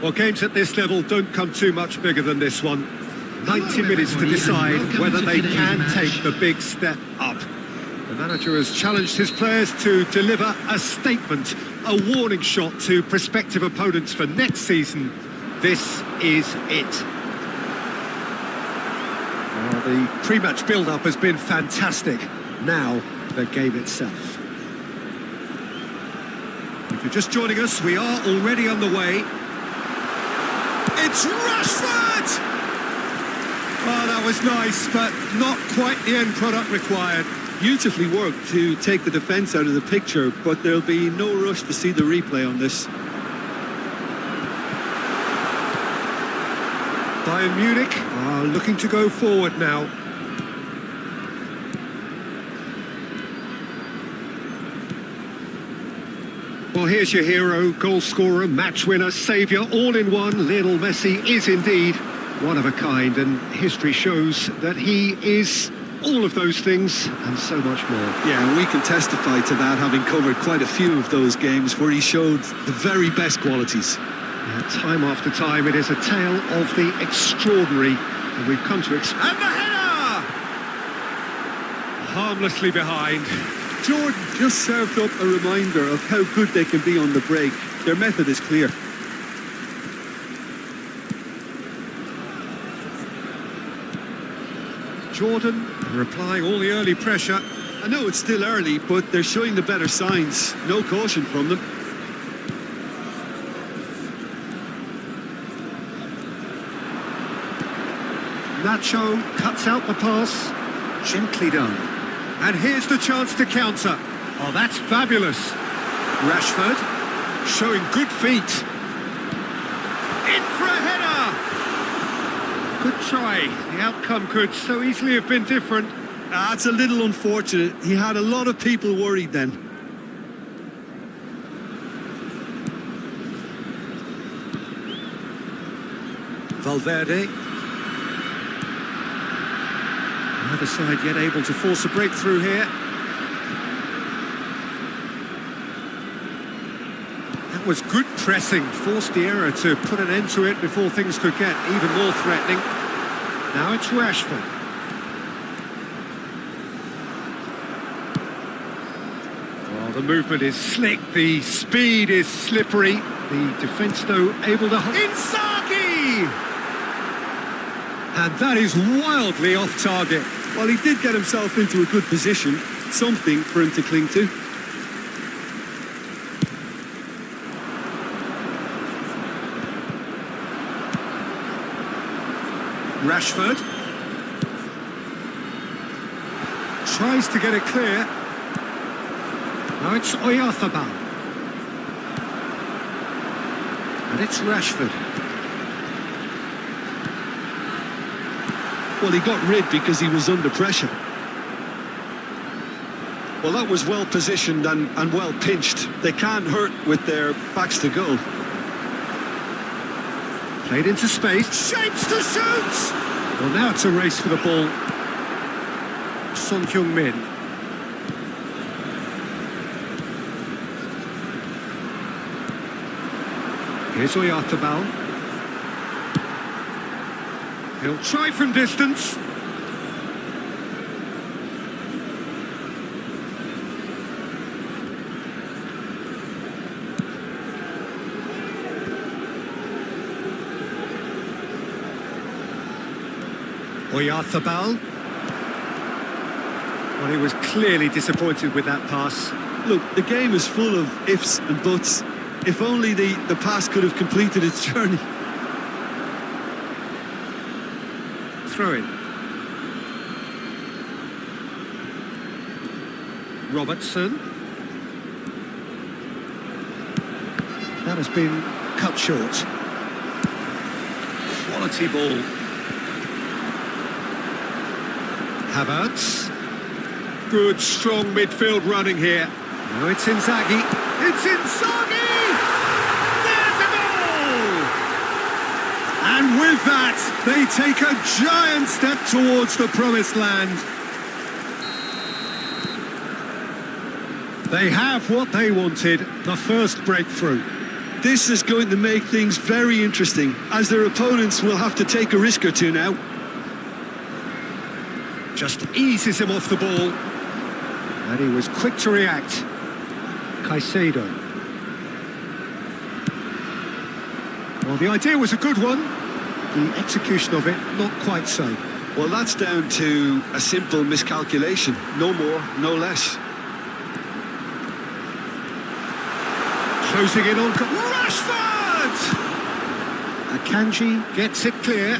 Well, games at this level don't come too much bigger than this one. 90 minutes to decide whether they can take the big step up. The manager has challenged his players to deliver a statement, a warning shot to prospective opponents for next season. This is it. Well, the pre-match build-up has been fantastic. Now, the game itself. If you're just joining us, we are already on the way. It's Rashford! Oh, that was nice, but not quite the end product required. Beautifully worked to take the defence out of the picture, but there'll be no rush to see the replay on this. Bayern Munich are looking to go forward now. Well, here's your hero, goal scorer, match winner, saviour, all in one. Lionel Messi is indeed one of a kind, and history shows that he is all of those things and so much more. Yeah, and we can testify to that, having covered quite a few of those games where he showed the very best qualities. Yeah, time after time, it is a tale of the extraordinary, and we've come to expect. And the header! Harmlessly behind. Jordan just served up a reminder of how good they can be on the break. Their method is clear. Jordan applying all the early pressure. I know it's still early, but they're showing the better signs. No caution from them. Nacho cuts out the pass. Gently done. And here's the chance to counter. Oh, that's fabulous. Rashford showing good feet. In for a header. Good try. The outcome could so easily have been different. That's a little unfortunate. He had a lot of people worried then. Valverde. Neither side yet able to force a breakthrough here. That was good pressing, forced the error to put an end to it before things could get even more threatening. Now it's Rashford. Well, the movement is slick, the speed is slippery. The defence, though, able to... Inzaghi! And that is wildly off target. Well, he did get himself into a good position, something for him to cling to. Rashford tries to get it clear. Now it's Oyarzabal. And it's Rashford. Well, he got rid because he was under pressure. Well, that was well positioned and well pinched. They can't hurt with their backs to goal. Played into space. Shapes to shoot! Well, now it's a race for the ball. Son Heung-min. Here's Oyarzabal. He'll try from distance. Oyarzabal. Well, he was clearly disappointed with that pass. Look, the game is full of ifs and buts. If only the pass could have completed its journey. Throw in. Robertson. That has been cut short. Quality ball. Havertz. Good, strong midfield running here. Now it's Inzaghi. It's Inzaghi! There's a goal! And with that, they take a giant step towards the promised land. They have what they wanted, the first breakthrough. This is going to make things very interesting, as their opponents will have to take a risk or two now. Just eases him off the ball. And he was quick to react. Caicedo. Well, the idea was a good one. The execution of it, not quite so. Well, that's down to a simple miscalculation. No more, no less. Closing in on Rashford! Akanji gets it clear.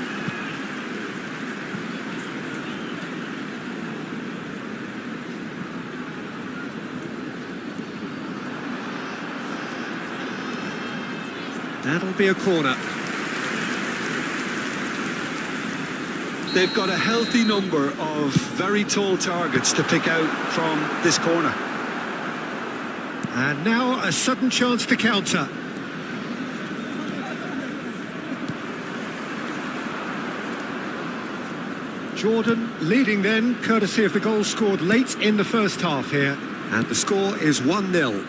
That'll be a corner. They've got a healthy number of very tall targets to pick out from this corner. And now a sudden chance to counter. Jordan leading then, courtesy of the goal scored late in the first half here. And the score is 1-0.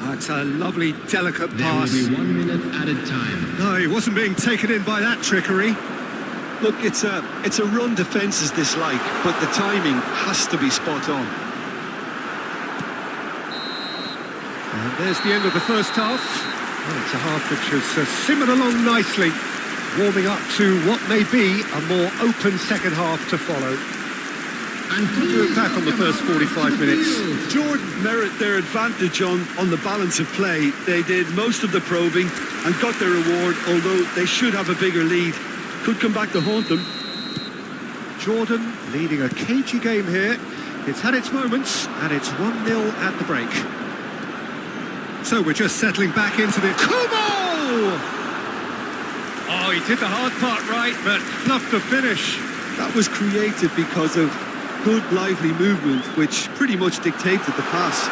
That's a lovely, delicate pass. There will be 1 minute added time. No, he wasn't being taken in by that trickery. Look, it's a run defences dislike, but the timing has to be spot on. And there's the end of the first half. Well, it's a half which has simmered along nicely, warming up to what may be a more open second half to follow. And To attack on the first 45 minutes. Jordan merit their advantage on the balance of play. They did most of the probing and got their reward, although they should have a bigger lead. Could come back to haunt them. Jordan leading a cagey game here. It's had its moments, and it's 1-0 at the break. So we're just settling back into the... Kubo! Oh, he did the hard part right, but fluffed the finish. That was created because of good, lively movement, which pretty much dictated the pass.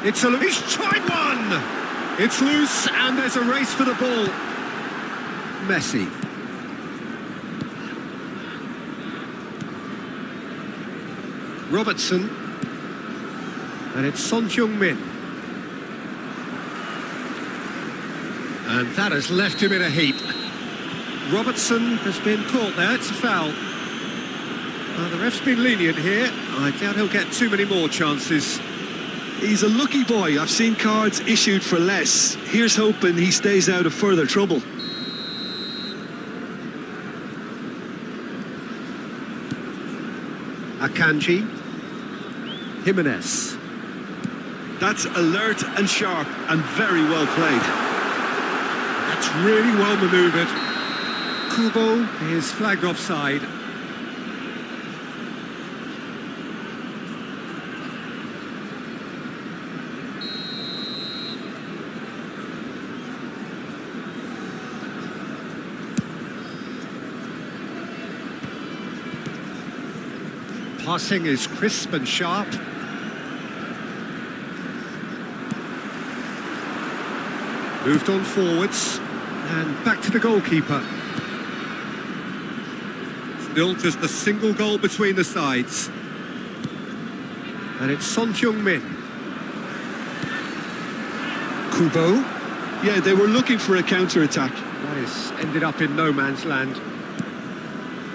It's a... He's tried one! It's loose, and there's a race for the ball. Messi. Robertson. And it's Son Heung-min. And that has left him in a heap. Robertson has been caught there, it's a foul. The ref's been lenient here. I doubt he'll get too many more chances. He's a lucky boy. I've seen cards issued for less. Here's hoping he stays out of further trouble. Akanji. Jimenez. That's alert and sharp and very well played. That's really well manoeuvred. Kubo is flagged offside. Passing is crisp and sharp. Moved on forwards and back to the goalkeeper. Still just a single goal between the sides. And it's Son Heung-min. Kubo. Yeah, they were looking for a counter-attack. That is ended up in no man's land.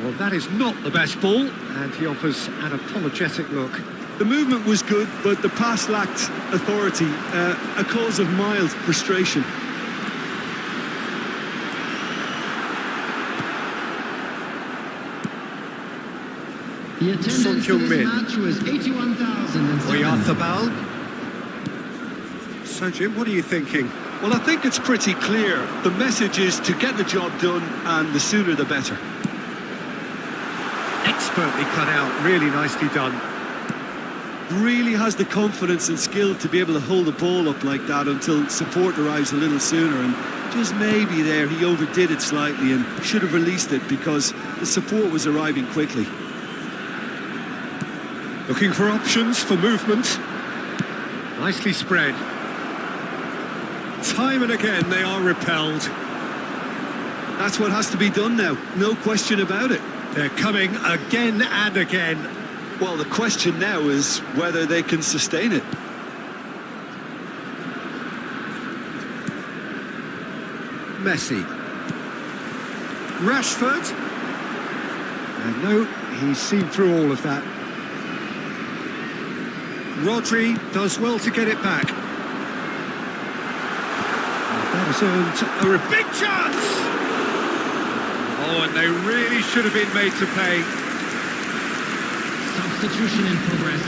Well, that is not the best ball, and he offers an apologetic look. The movement was good, but the pass lacked authority, a cause of mild frustration. The attendance for this match was 81,007. Oyarthabal. So, Jim, what are you thinking? Well, I think it's pretty clear. The message is to get the job done, and the sooner the better. Expertly cut out, really nicely done. Really has the confidence and skill to be able to hold the ball up like that until support arrives a little sooner, and just maybe there he overdid it slightly and should have released it because the support was arriving quickly. Looking for options for movement. Nicely spread. Time and again they are repelled. That's what has to be done now, no question about it. They're coming again and again. Well, the question now is whether they can sustain it. Messi. Rashford. And no, he's seen through all of that. Rodri does well to get it back. That has earned a big chance! Oh, and they really should have been made to pay. Substitution in progress.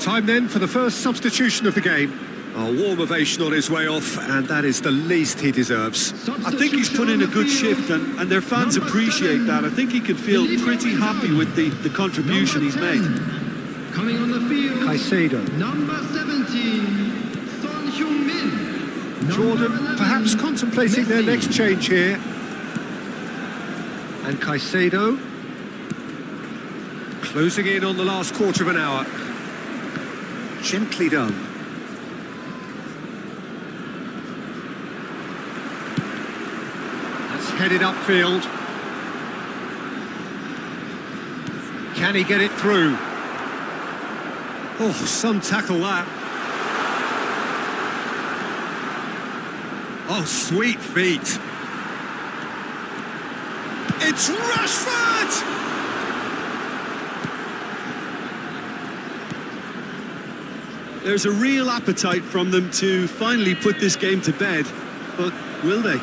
Time then for the first substitution of the game. A warm ovation on his way off, and that is the least he deserves. I think he's put in a good shift, and their fans appreciate that. I think he can feel pretty happy with the contribution he's made. Coming on the field, Caicedo. number 17, Son Heung-min. Jordan perhaps contemplating their next change here. And Caicedo closing in on the last quarter of an hour. Gently done. That's headed upfield. Can he get it through? Oh, some tackle that. Oh, sweet feet. It's Rashford! There's a real appetite from them to finally put this game to bed, but will they?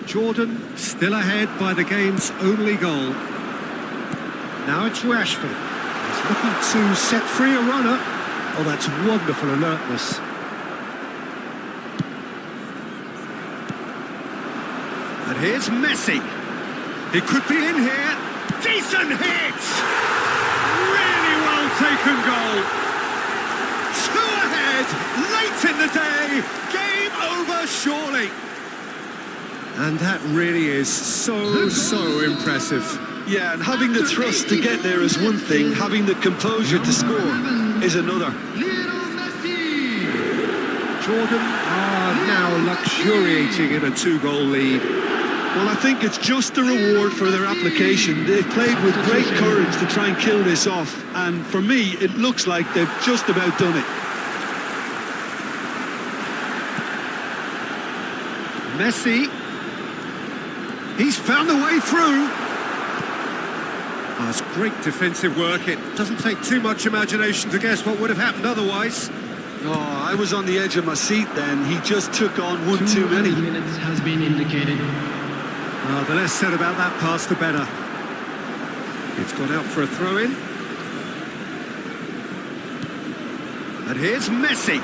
Jordan still ahead by the game's only goal. Now it's Rashford. He's looking to set free a runner. Oh, that's wonderful alertness. And here's Messi. He could be in here. Decent hit! Really well taken goal. Two ahead, late in the day. Game over, surely. And that really is so impressive. Yeah, and having the thrust to get there is one thing, having the composure to score is another. Jordan are now luxuriating in a two-goal lead. Well, I think it's just the reward for their application. They've played with great courage to try and kill this off, and for me, it looks like they've just about done it. Messi. He's found a way through. Oh, it's great defensive work. It doesn't take too much imagination to guess what would have happened otherwise. Oh, I was on the edge of my seat then. He just took on one too many. 2 minutes has been indicated. Oh, the less said about that pass, the better. It's gone out for a throw-in. And here's Messi.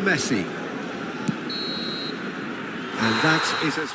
Messi. And that is as...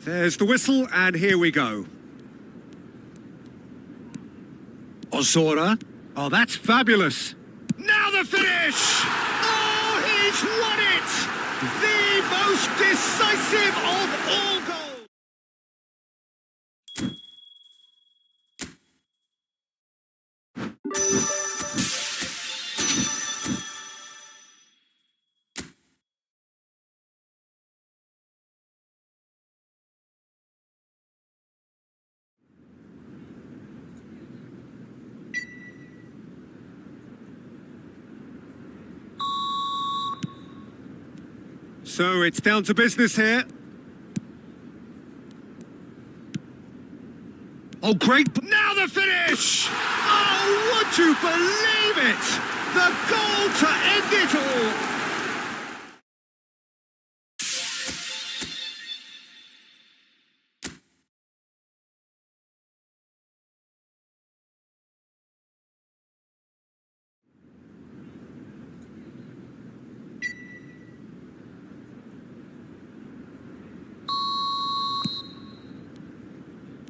There's the whistle, and here we go. Osora. Oh, that's fabulous. Now the finish! Oh, he's won it! The most decisive of all goals! So it's down to business here. Oh, great. Now the finish! Oh, would you believe it? The goal to end it all.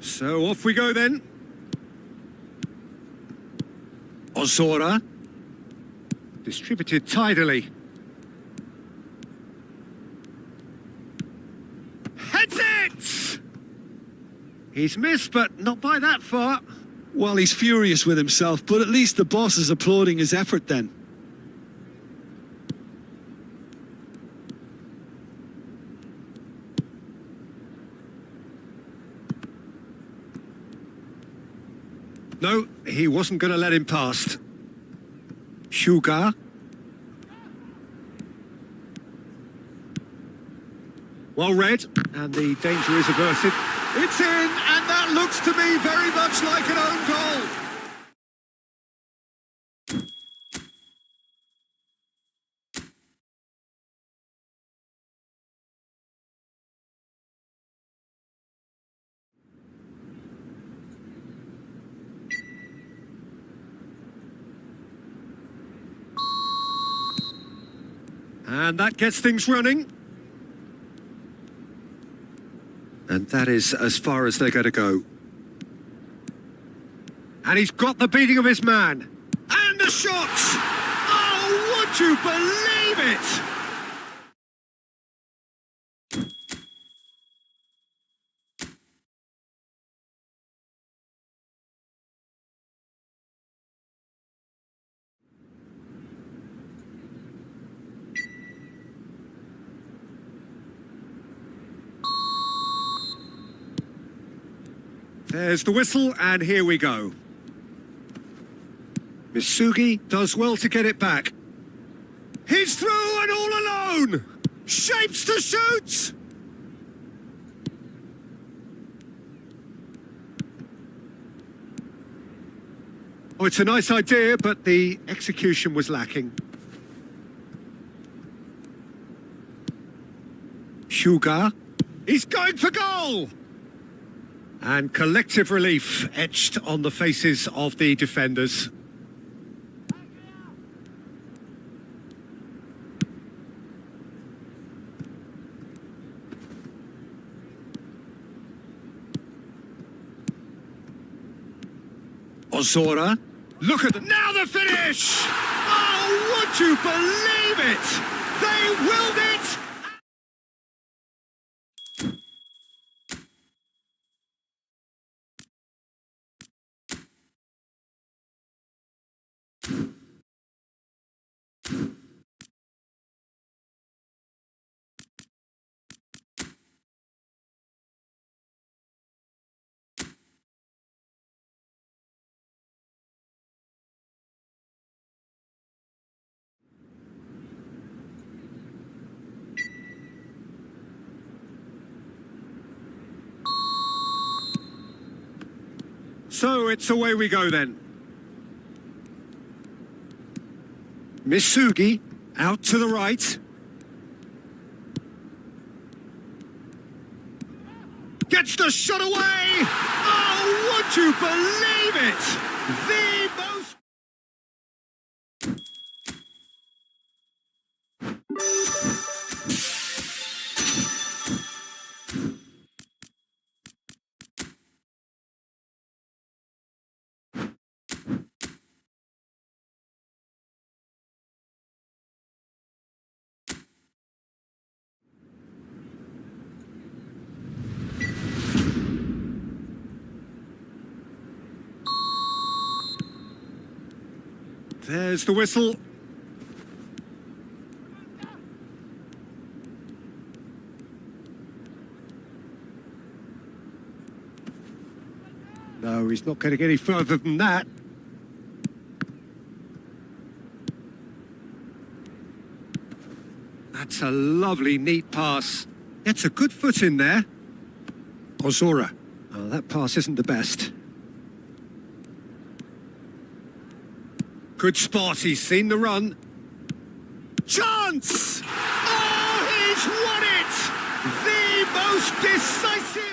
So off we go then. Osora. Distributed tidily. Heads it! He's missed, but not by that far. Well, he's furious with himself, but at least the boss is applauding his effort then. No, he wasn't going to let him past. Sugar. Well read, and the danger is averted. It's in, and that looks to me very much like an own goal. And that gets things running. And that is as far as they're going to go. And he's got the beating of his man. And the shot! Oh, would you believe it? There's the whistle, and here we go. Misugi does well to get it back. He's through and all alone! Shapes to shoot! Oh, it's a nice idea, but the execution was lacking. Sugar. He's going for goal! And collective relief etched on the faces of the defenders. Osora. Look at them. Now the finish! Oh, would you believe it? They willed it! So it's away we go then. Misugi out to the right. Gets the shot away! Oh, would you believe it? The most... There's the whistle. No, he's not getting any further than that. That's a lovely, neat pass. Gets a good foot in there. Ozora. Oh, that pass isn't the best. Good spot, he's seen the run. Chance! Oh, he's won it! The most decisive...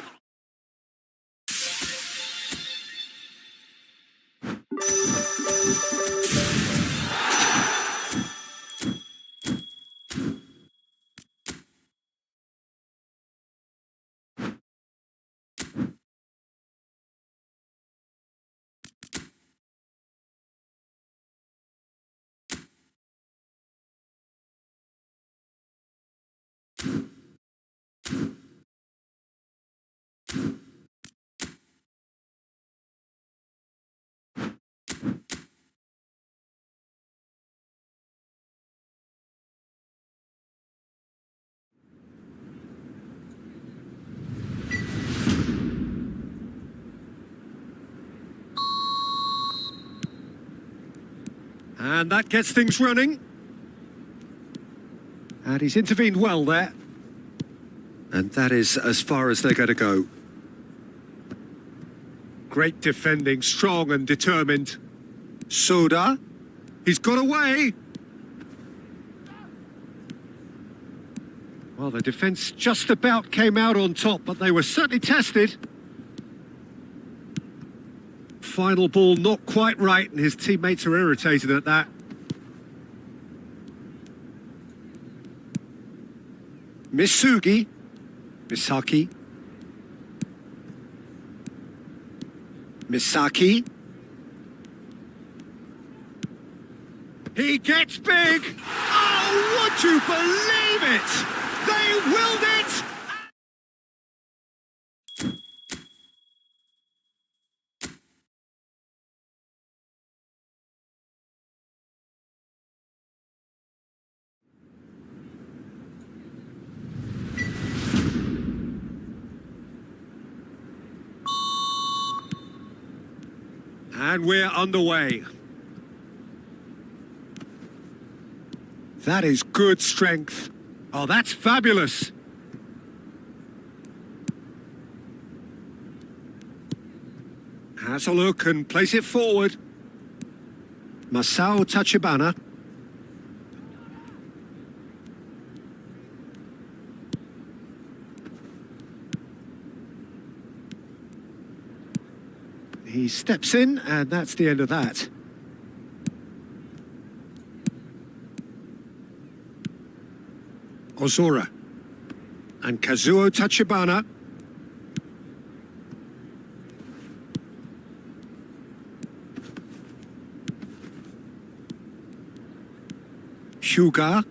And that gets things running. And he's intervened well there. And that is as far as they're going to go. Great defending, strong and determined. Soda. He's got away. Well, the defence just about came out on top, but they were certainly tested. Final ball not quite right, and his teammates are irritated at that. Misugi. Misaki. Misaki. He gets big! Oh, would you believe it? They willed it! And we're underway. That is good strength. Oh, that's fabulous. Has a look and place it forward. Masao Tachibana. He steps in, and that's the end of that. Ozora. And Kazuo Tachibana. Hyuga.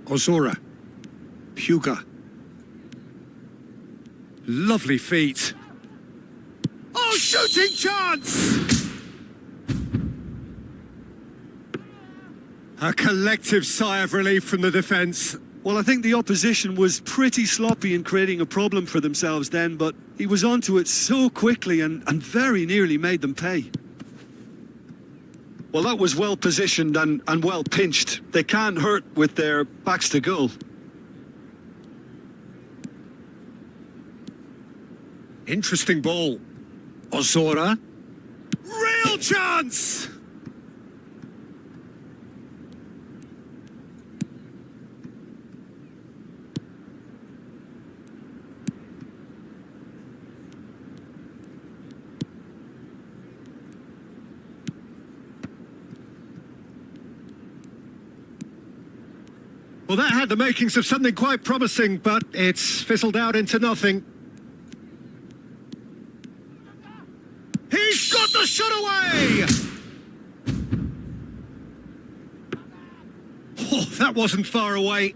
Ozora. Hyuga. Lovely feet. Oh, shooting chance! A collective sigh of relief from the defence. Well, I think the opposition was pretty sloppy in creating a problem for themselves then, but he was onto it so quickly and very nearly made them pay. Well, that was well positioned and well pinched. They can't hurt with their backs to goal. Interesting ball. Osora. Real chance! Well, that had the makings of something quite promising, but it's fizzled out into nothing. He's got the shot away! Oh, that wasn't far away.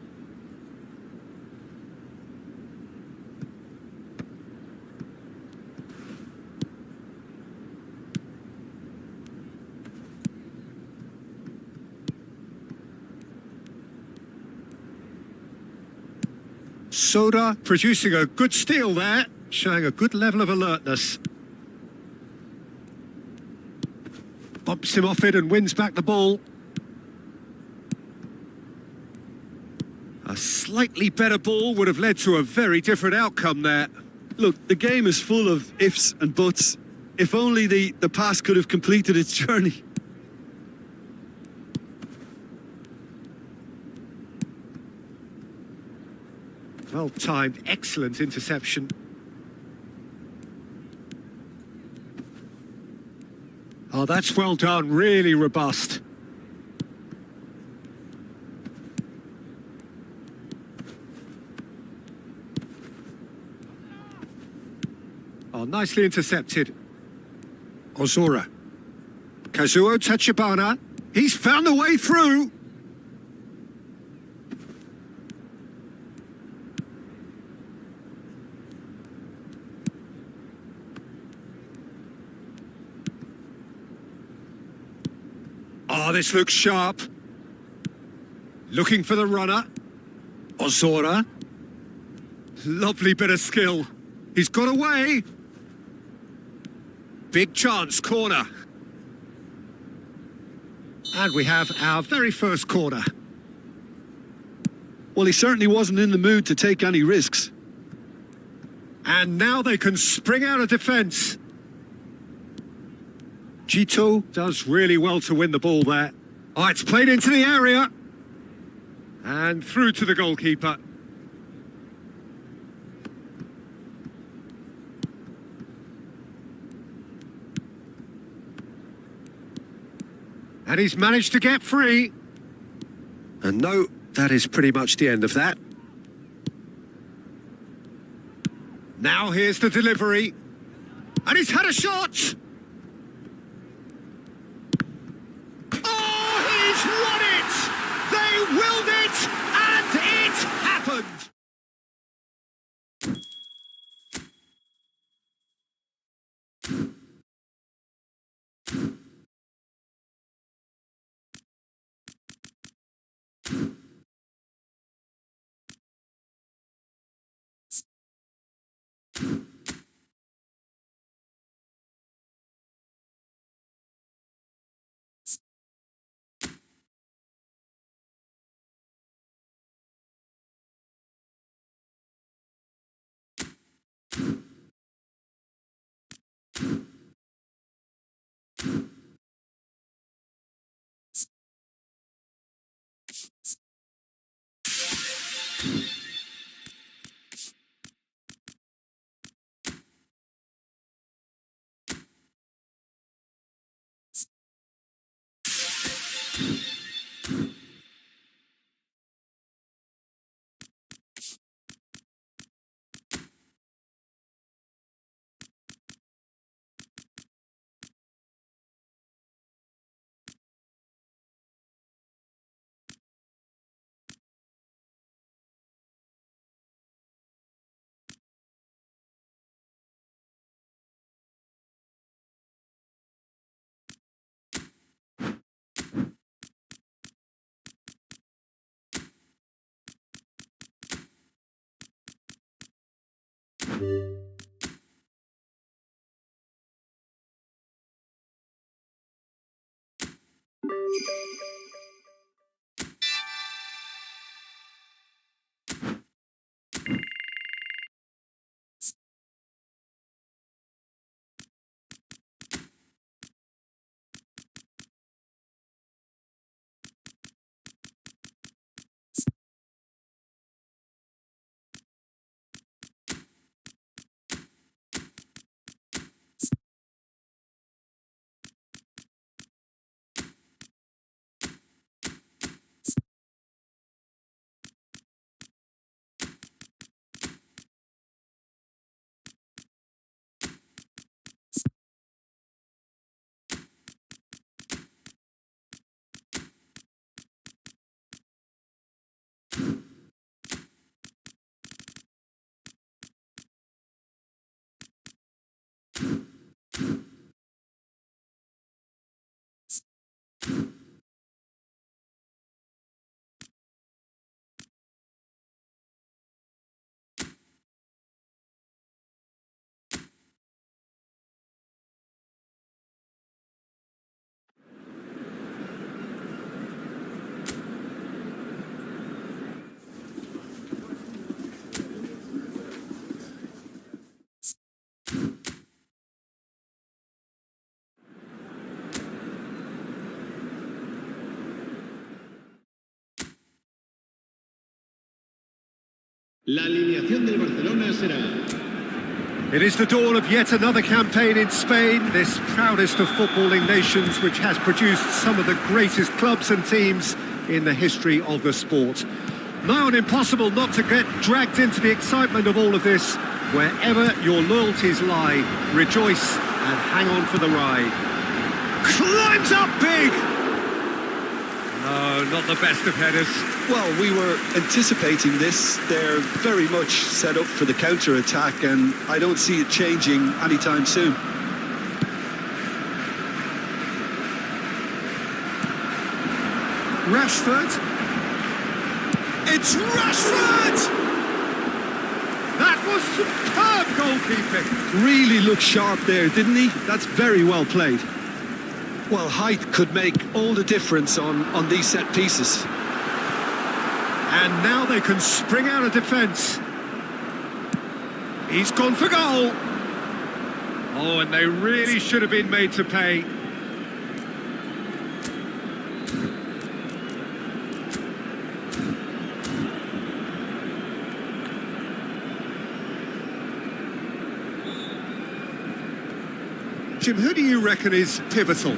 Soda producing a good steal there, showing a good level of alertness. Bumps him off it and wins back the ball. A slightly better ball would have led to a very different outcome there. Look, the game is full of ifs and buts. If only the pass could have completed its journey. Well-timed, excellent interception. Oh, that's well done, really robust. Oh, nicely intercepted. Ozora. Kazuo Tachibana. He's found the way through. Oh, this looks sharp. Looking for the runner. Ozora. Lovely bit of skill. He's got away. Big chance, corner. And we have our very first corner. Well, he certainly wasn't in the mood to take any risks. And now they can spring out of defence. Gito does really well to win the ball there. Oh, it's played into the area. And through to the goalkeeper. And he's managed to get free. And no, that is pretty much the end of that. Now here's the delivery. And he's had a shot! Oh, he's won it! They willed it, and it happened! La alineación del Barcelona será It is the dawn of yet another campaign in Spain, this proudest of footballing nations, which has produced some of the greatest clubs and teams in the history of the sport. Now, impossible not to get dragged into the excitement of all of this. Wherever your loyalties lie, rejoice and hang on for the ride. Climbs up big! No, not the best of headers. Well, we were anticipating this. They're very much set up for the counter-attack, and I don't see it changing anytime soon. Rashford. It's Rashford! That was superb goalkeeping. Really looked sharp there, didn't he? That's very well played. Well, height could make all the difference on these set pieces. And now they can spring out of defence. He's gone for goal. Oh, and they really should have been made to pay. Jim, who do you reckon is pivotal?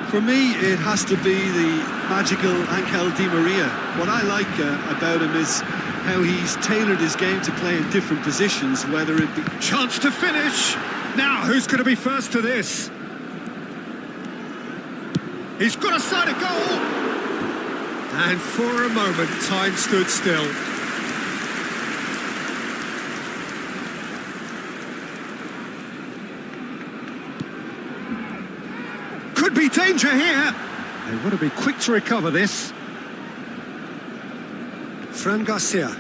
For me, it has to be the magical Angel Di Maria. What I like about him is how he's tailored his game to play in different positions, whether it be... Chance to finish! Now, who's going to be first to this? He's got a sight of goal! And for a moment, time stood still. Could be danger here. They want to be quick to recover this. Fran Garcia.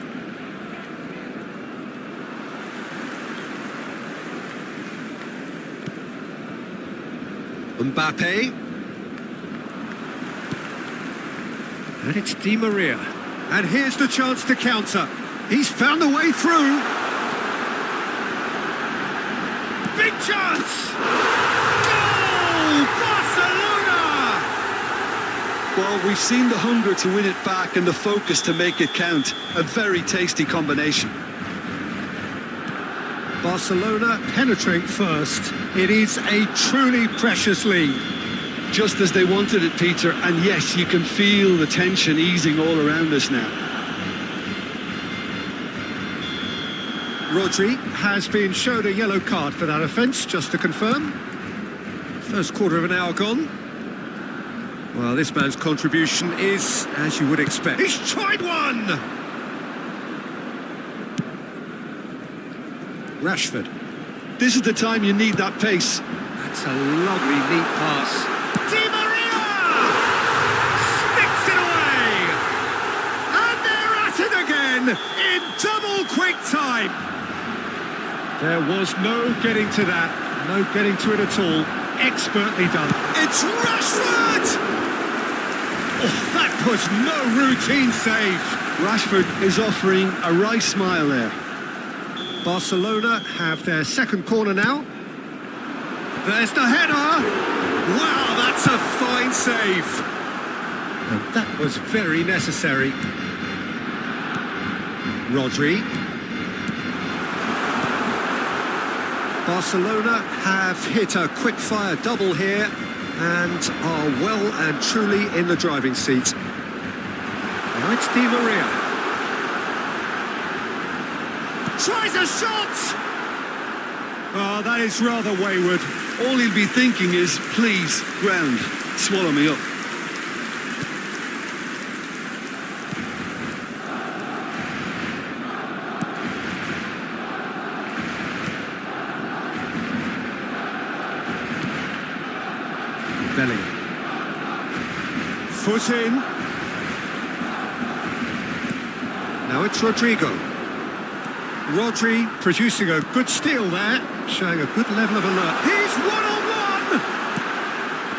Mbappe. And it's Di Maria. And here's the chance to counter. He's found the way through. Big chance! Well, we've seen the hunger to win it back and the focus to make it count. A very tasty combination. Barcelona penetrate first. It is a truly precious lead. Just as they wanted it, Peter, and yes, you can feel the tension easing all around us now. Rodri has been showed a yellow card for that offence, just to confirm. First quarter of an hour gone. Well, this man's contribution is, as you would expect. He's tried one! Rashford. This is the time you need that pace. That's a lovely, neat pass. Di Maria! Sticks it away! And they're at it again in double quick time. There was no getting to that. No getting to it at all. Expertly done. It's Rashford! Oh, that was no routine save. Rashford is offering a wry smile there. Barcelona have their second corner now. There's the header. Wow, that's a fine save. And that was very necessary. Rodri. Barcelona have hit a quick-fire double here and are well and truly in the driving seat. Now it's Di Maria. Tries a shot! Oh, that is rather wayward. All he'll be thinking is, please, ground, swallow me up. Belly. Foot in. Now it's Rodrigo. Rodri producing a good steal there, showing a good level of alert. He's one-on-one!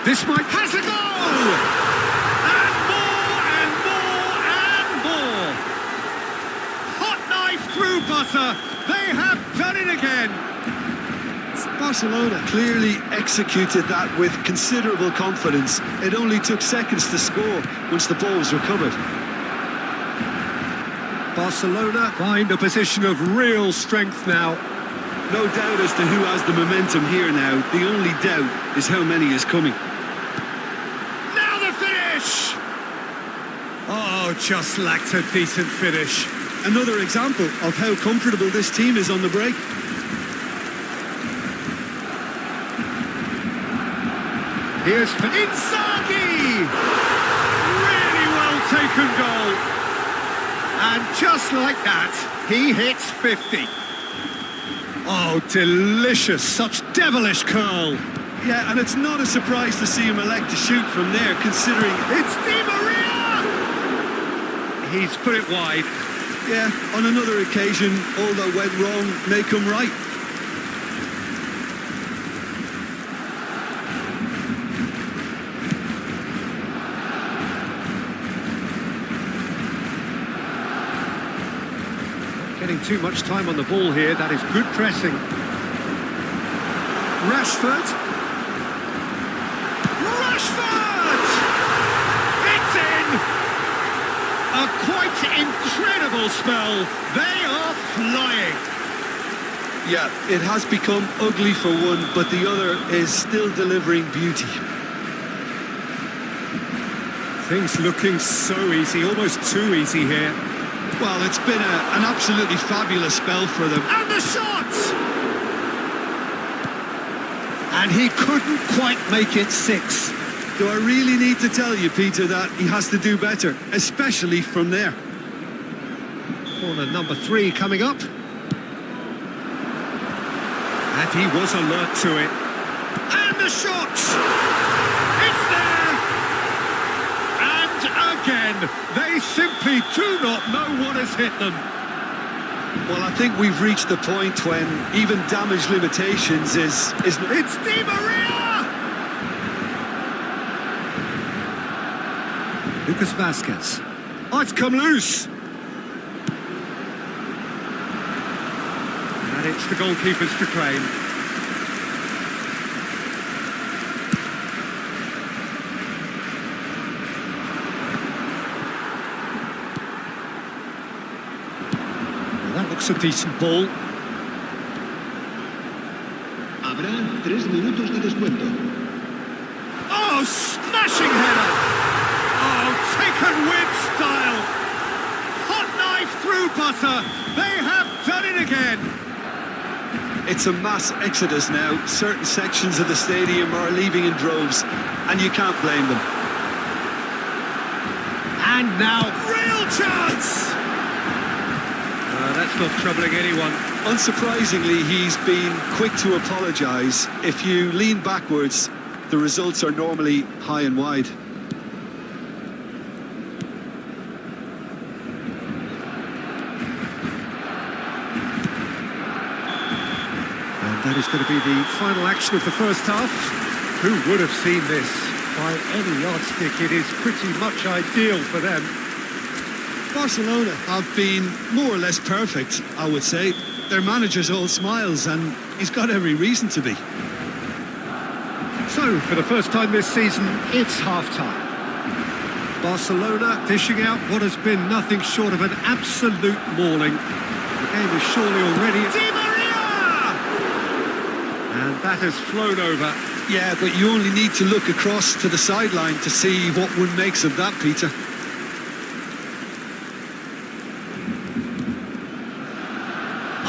This might... has a goal! And more! Hot knife through butter. They have done it again. Barcelona clearly executed that with considerable confidence. It only took seconds to score once the ball was recovered. Barcelona find a position of real strength now. No doubt as to who has the momentum here now. The only doubt is how many is coming. Now the finish! Oh, just lacked a decent finish. Another example of how comfortable this team is on the break. Here's for Inzaghi! Really well taken goal. And just like that, he hits 50. Oh, delicious, such devilish curl. Yeah, and it's not a surprise to see him elect to shoot from there, considering... It's Di Maria! He's put it wide. Yeah, on another occasion, all that went wrong may come right. Getting too much time on the ball here. That is good pressing. Rashford. Rashford! It's in! A quite incredible spell. They are flying. Yeah, it has become ugly for one, but the other is still delivering beauty. Things looking so easy, almost too easy here. Well, it's been an absolutely fabulous spell for them. And the shot! And he couldn't quite make it 6. Do I really need to tell you, Peter, that he has to do better, especially from there? Corner number 3 coming up. And he was alert to it. And the shot! It's there! And again, they simply do not know what has hit them. Well, I think we've reached the point when even damage limitations is... It's Di Maria! Lucas Vazquez. Oh, it's come loose. And it's the goalkeepers to claim. Well, that looks a decent ball. Habrá 3 minutos de descuento. Oh, smashing header! Oh, taken with style! Hot knife through butter! They have done it again! It's a mass exodus now. Certain sections of the stadium are leaving in droves, and you can't blame them. And now, real chance! That's not troubling anyone. Unsurprisingly, he's been quick to apologise. If you lean backwards, the results are normally high and wide. And that is going to be the final action of the first half. Who would have seen this? By any yardstick, it is pretty much ideal for them. Barcelona have been more or less perfect, I would say. Their manager's all smiles, and he's got every reason to be. So, for the first time this season, it's half-time. Barcelona dishing out what has been nothing short of an absolute mauling. The game is surely already... Di Maria! And that has flown over. Yeah, but you only need to look across to the sideline to see what one makes of that, Peter.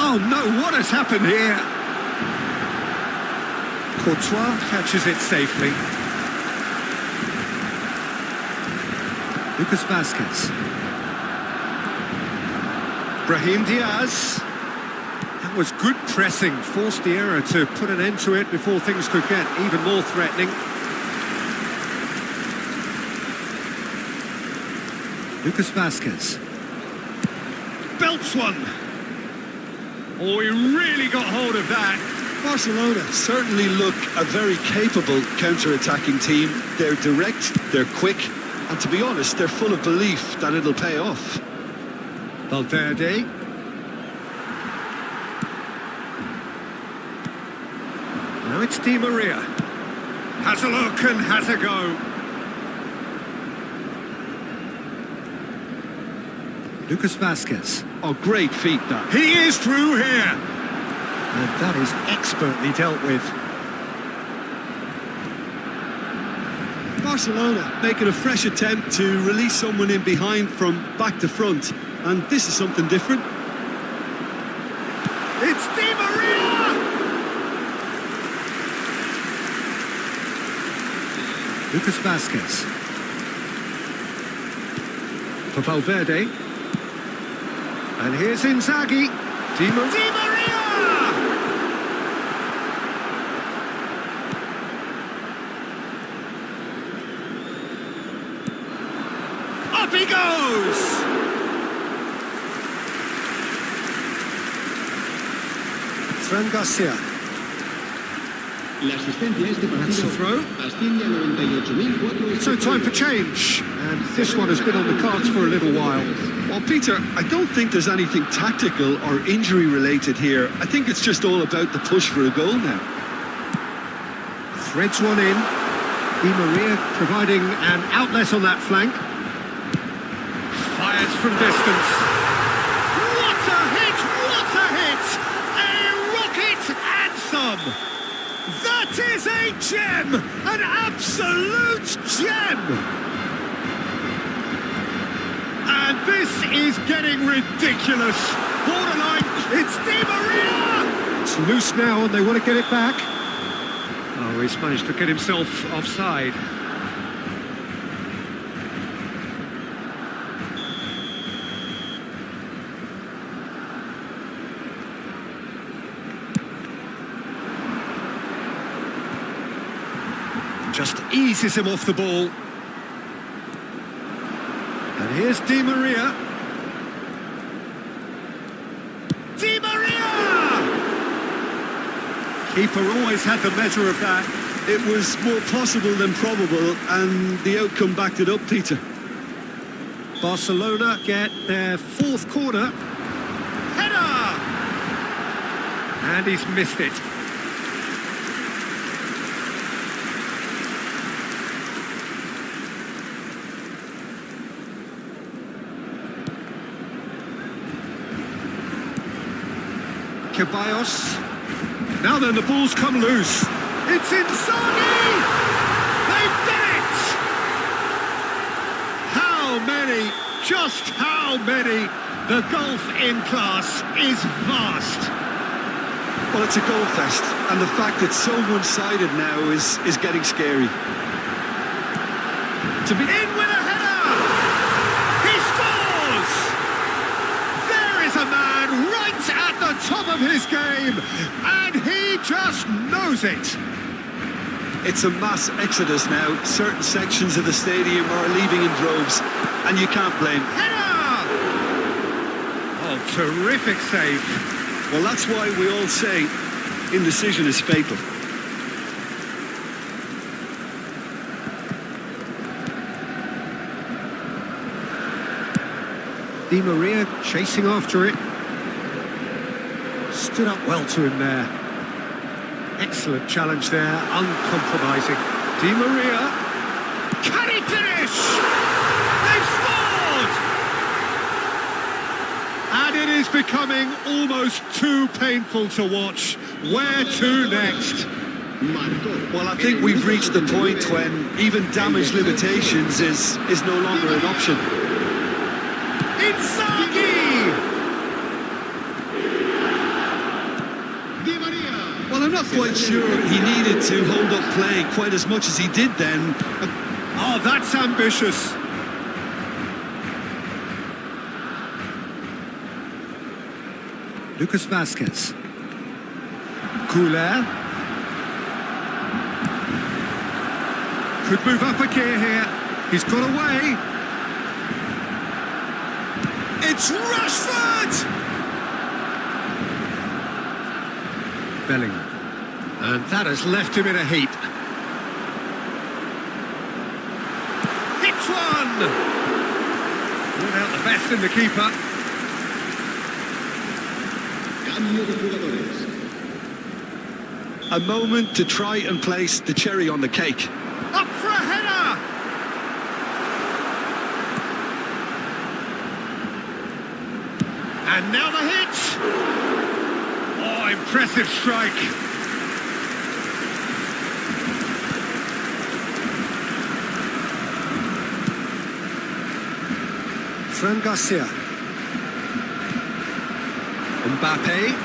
Oh no, what has happened here? Courtois catches it safely. Lucas Vazquez. Brahim Diaz. That was good pressing, forced the error to put an end to it before things could get even more threatening. Lucas Vazquez. Belts one. Oh, he really got hold of that. Barcelona certainly look a very capable counter-attacking team. They're direct, they're quick, and to be honest, they're full of belief that it'll pay off. Valverde. Now it's Di Maria. Has a look and has a go. Lucas Vazquez. Oh, great feat, that. He is through here. And that is expertly dealt with. Barcelona making a fresh attempt to release someone in behind from back to front. And this is something different. It's Di Maria! Lucas Vazquez. For Valverde. And here's Inzaghi. Di Maria! Up he goes! Fran Garcia. La asistencia a este That's the throw. partido asciende a 98.004. So time for change. And this one has been on the cards for a little while. Well, Peter, I don't think there's anything tactical or injury related here. I think it's just all about the push for a goal now. Threads one in. Di Maria providing an outlet on that flank. Fires from distance. What a hit! What a hit! A rocket anthem! That is a gem! An absolute gem! And this is getting ridiculous. Borderline, it's Di Maria! It's loose now and they want to get it back. Oh, he's managed to get himself offside. Just eases him off the ball. And here's Di Maria. Di Maria! Keeper always had the measure of that. It was more possible than probable, and the outcome backed it up, Peter. Barcelona get their fourth corner. Header! And he's missed it. Ceballos. Now then, the ball's come loose. It's Inzaghi! They've done it! How many? Just how many? The gulf in class is vast. Well, it's a goal fest, and the fact it's so one-sided now is getting scary. To be in with a header! He scores! There is a man right at the top of his game, and he just knows it. It's a mass exodus now. Certain sections of the stadium are leaving in droves, and you can't blame. Header! Oh, terrific save. Well, that's why we all say indecision is fatal. Di Maria chasing after it. Stood up well to him there. Excellent challenge there, uncompromising. Di Maria. Can he finish? They've scored! And it is becoming almost too painful to watch. Where to next? Well, I think we've reached the point when even damage limitations is no longer an option. Inzaghi! Well, I'm not quite sure he needed to hold up play quite as much as he did then. Oh, that's ambitious. Lucas Vazquez. Couler. Could move up a gear here. He's got away. It's Rashford! Bellingham. And that has left him in a heap. Hits one! Brought out the best in the keeper. Cambio de jugadores. A moment to try and place the cherry on the cake. Up for a header! And now the hit! Oh, impressive strike. Fran Garcia. Mbappe.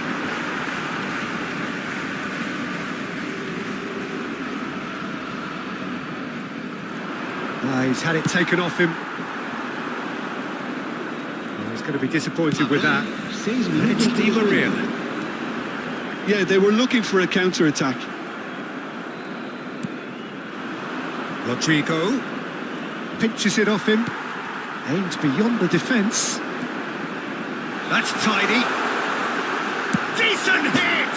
He's had it taken off him. Oh, he's going to be disappointed with that. And it's Di Maria. Yeah, they were looking for a counter-attack. Rodrigo pinches it off him. Aims beyond the defence. That's tidy. Decent hit!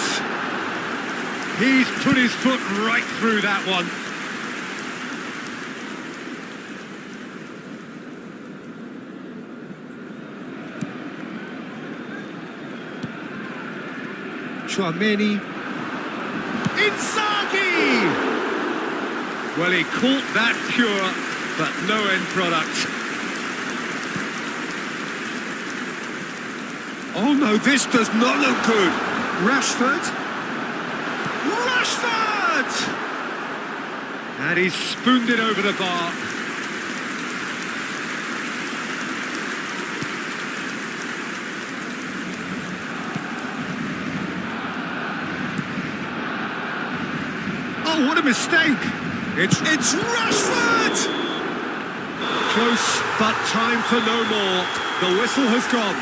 He's put his foot right through that one. Chouameni. Inzaghi! Well, he caught that pure, but no end product. Oh no, this does not look good. Rashford. Rashford! And he's spooned it over the bar. Oh, what a mistake! It's Rashford! Close, but time for no more. The whistle has gone.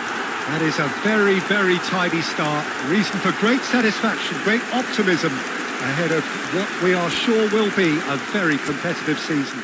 That is a very, very tidy start. Reason for great satisfaction, great optimism ahead of what we are sure will be a very competitive season.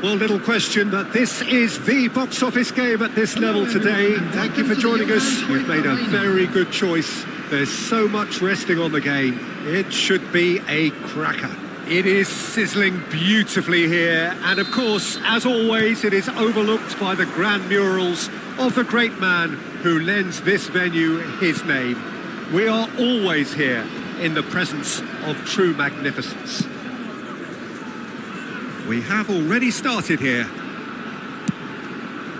Well, little question, but this is the box office game at this level today. Thank you for joining us. You've made a very good choice. There's so much resting on the game. It should be a cracker. It is sizzling beautifully here. And of course, as always, it is overlooked by the grand murals of the great man who lends this venue his name. We are always here in the presence of true magnificence. We have already started here.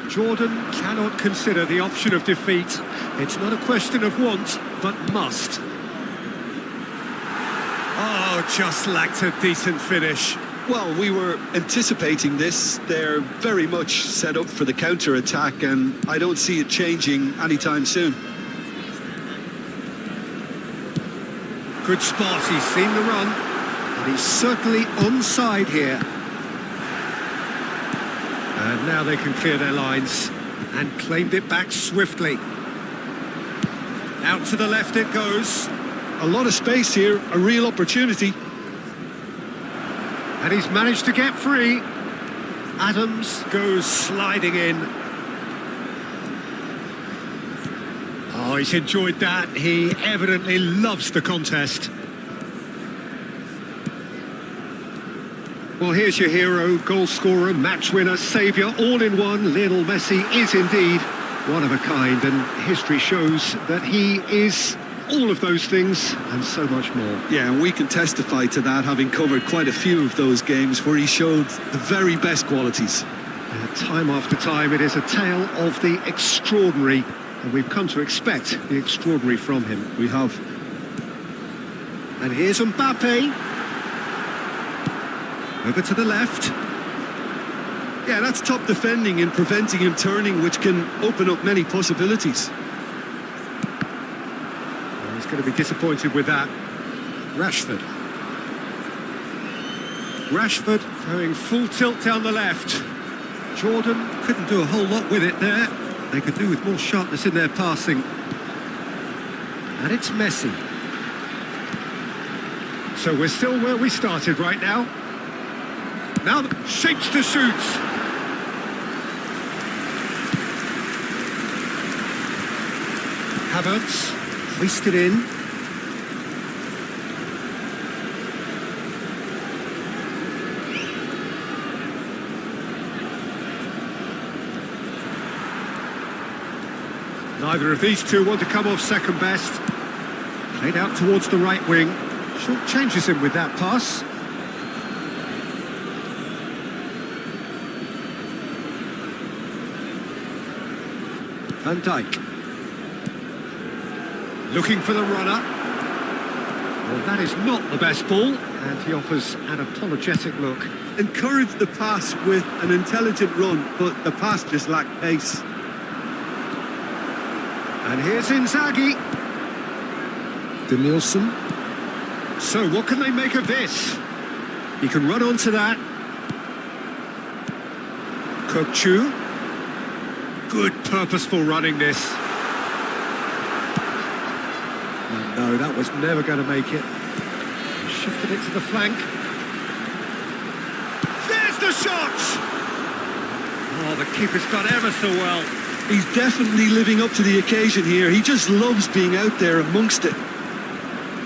Jordan cannot consider the option of defeat. It's not a question of want, but must. Oh, just lacked a decent finish. Well, we were anticipating this. They're very much set up for the counter-attack, and I don't see it changing anytime soon. Good spot, he's seen the run, and he's certainly onside here. And now they can clear their lines, and claimed it back swiftly. Out to the left it goes. A lot of space here, a real opportunity. And he's managed to get free. Adams goes sliding in. Oh, he's enjoyed that. He evidently loves the contest. Well, here's your hero, goal scorer, match winner, saviour, all in one. Lionel Messi is indeed one of a kind, and history shows that he is all of those things and so much more. Yeah, and we can testify to that, having covered quite a few of those games where he showed the very best qualities. Time after time, it is a tale of the extraordinary, and we've come to expect the extraordinary from him. We have. And here's Mbappe. Over to the left. Yeah, that's top defending and preventing him turning, which can open up many possibilities. Well, he's going to be disappointed with that. Rashford. Rashford going full tilt down the left. Jordan couldn't do a whole lot with it there. They could do with more sharpness in their passing. And it's Messi. So we're still where we started right now. Now the shapes to shoot. Havertz hoisted in. Neither of these two want to come off second best. Played out towards the right wing. Short changes him with that pass. Van Dijk. Looking for the runner. Well, that is not the best ball, and he offers an apologetic look. Encouraged the pass with an intelligent run, but the pass just lacked pace. And here's Inzaghi. Danielson. So what can they make of this? He can run onto that. Kokchu. Good purposeful running this. And no, that was never going to make it. Shifted it to the flank. There's the shot! Oh, the keeper's done ever so well. He's definitely living up to the occasion here. He just loves being out there amongst it.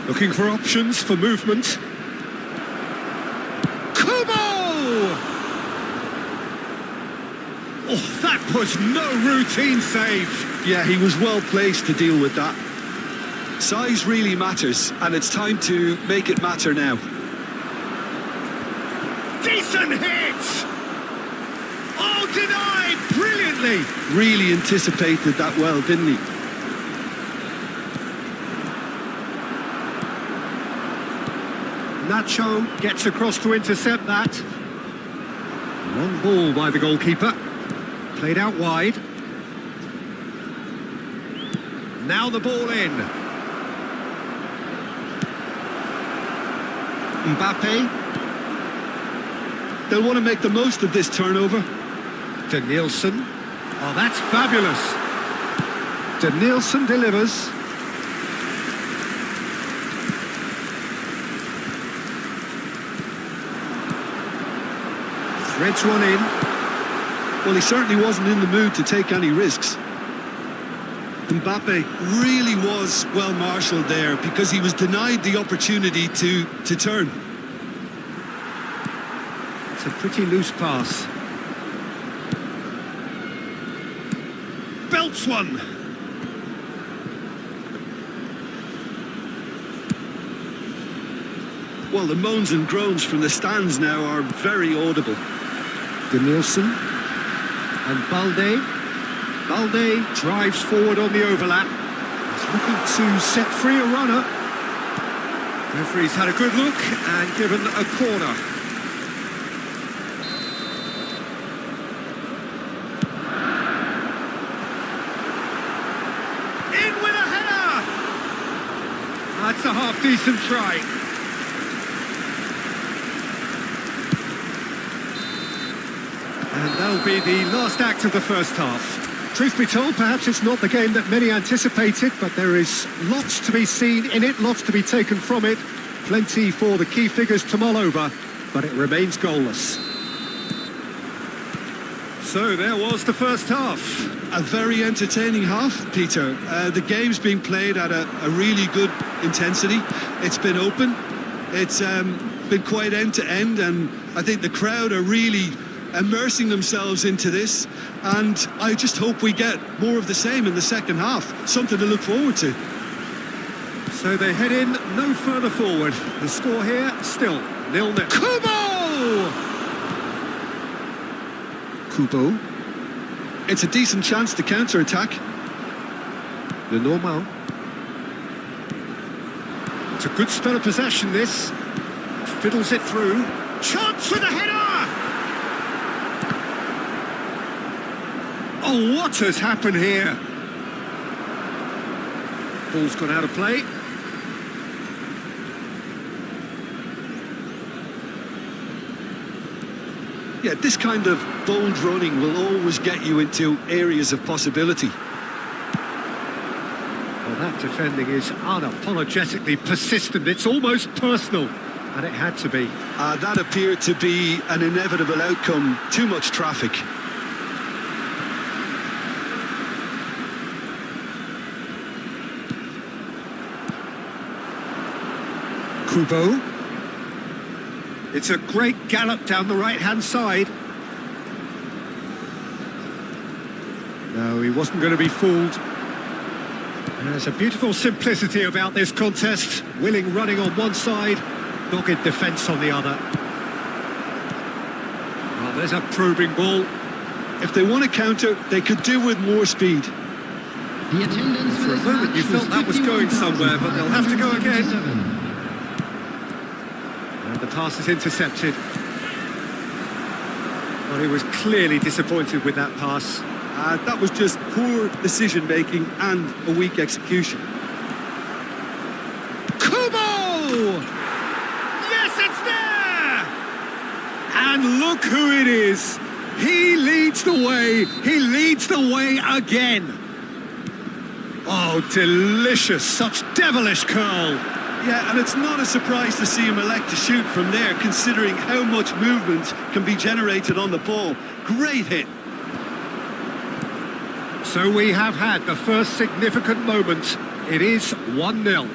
Looking for options for movement. Oh, that was no routine save. Yeah, he was well placed to deal with that. Size really matters, and it's time to make it matter now. Decent hit! Oh, denied brilliantly! Really anticipated that well, didn't he? Nacho gets across to intercept that. Long ball by the goalkeeper. Played out wide. Now the ball in. Mbappe. They'll want to make the most of this turnover. Danielson. Oh, that's fabulous. Danielson delivers. Threads one in. Well, he certainly wasn't in the mood to take any risks. Mbappe really was well marshalled there because he was denied the opportunity to turn. It's a pretty loose pass. Belts one. Well, the moans and groans from the stands now are very audible. Nielsen and Balde. Balde drives forward on the overlap. He's looking to set free a runner. Referee's had a good look and given a corner. In with a header! That's a half-decent try. And that'll be the last act of the first half. Truth be told, perhaps it's not the game that many anticipated, but there is lots to be seen in it, lots to be taken from it. Plenty for the key figures to mull over, but it remains goalless. So there was the first half. A very entertaining half, Peter. The game's been played at a really good intensity. It's been open. It's been quite end-to-end, and I think the crowd are really immersing themselves into this, and I just hope we get more of the same in the second half. Something to look forward to. So they head in no further forward. The score here still 0-0. Kubo. It's a decent chance to counter-attack. The normal. It's a good spell of possession, this. Fiddles it through. Chance for the header! Oh, what has happened here? Ball's gone out of play. Yeah, this kind of bold running will always get you into areas of possibility. Well, that defending is unapologetically persistent. It's almost personal, and it had to be. That appeared to be an inevitable outcome. Too much traffic. Kubo. It's a great gallop down the right-hand side. No, he wasn't going to be fooled. There's a beautiful simplicity about this contest. Willing running on one side, dogged defence on the other. Oh, there's a probing ball. If they want to counter, they could do with more speed. For a moment you felt that was going somewhere, but they'll have to go again. The pass is intercepted. Well, he was clearly disappointed with that pass. That was just poor decision-making and a weak execution. Kubo! Yes, it's there! And look who it is. He leads the way. He leads the way again. Oh, delicious. Such devilish curl. Yeah, and it's not a surprise to see him elect to shoot from there, considering how much movement can be generated on the ball. Great hit. So we have had the first significant moment. It is 1-0.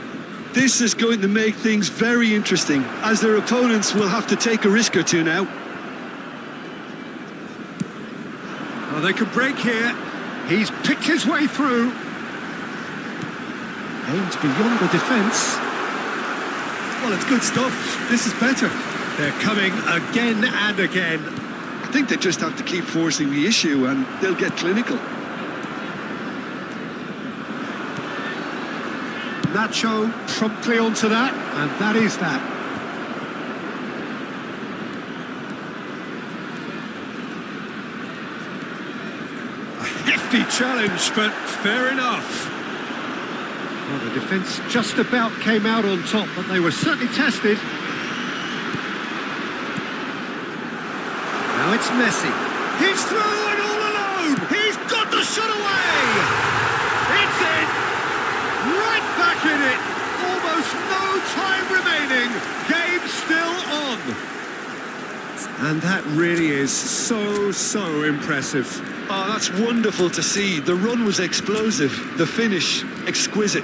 This is going to make things very interesting, as their opponents will have to take a risk or two now. Well, they could break here. He's picked his way through. Aims beyond the defence. Well, it's good stuff. This is better. They're coming again and again. I think they just have to keep forcing the issue and they'll get clinical. Nacho promptly onto that, and that is that. A hefty challenge, but fair enough. Well, the defence just about came out on top, but they were certainly tested. Now it's Messi. He's through and all alone. He's got the shot away. It's in. Right back in it. Almost no time remaining. Game still on. And that really is so impressive. Oh, that's wonderful to see. The run was explosive. The finish, exquisite.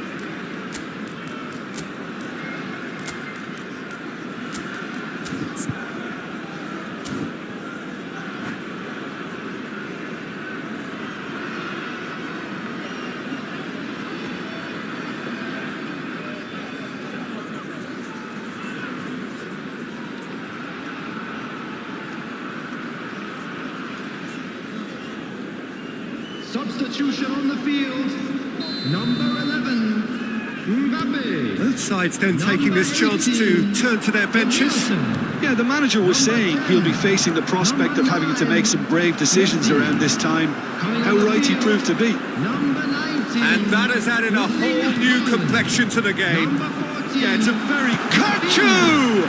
substitution on the field. Number 11, Mbappe. Both sides then taking this chance to turn to their benches. Yeah, the manager was saying he'll be facing the prospect of having to make some brave decisions around this time. How right he proved to be. Number 19. And that has added a whole new complexion to the game. Number 14. Yeah, it's a very... Kachu!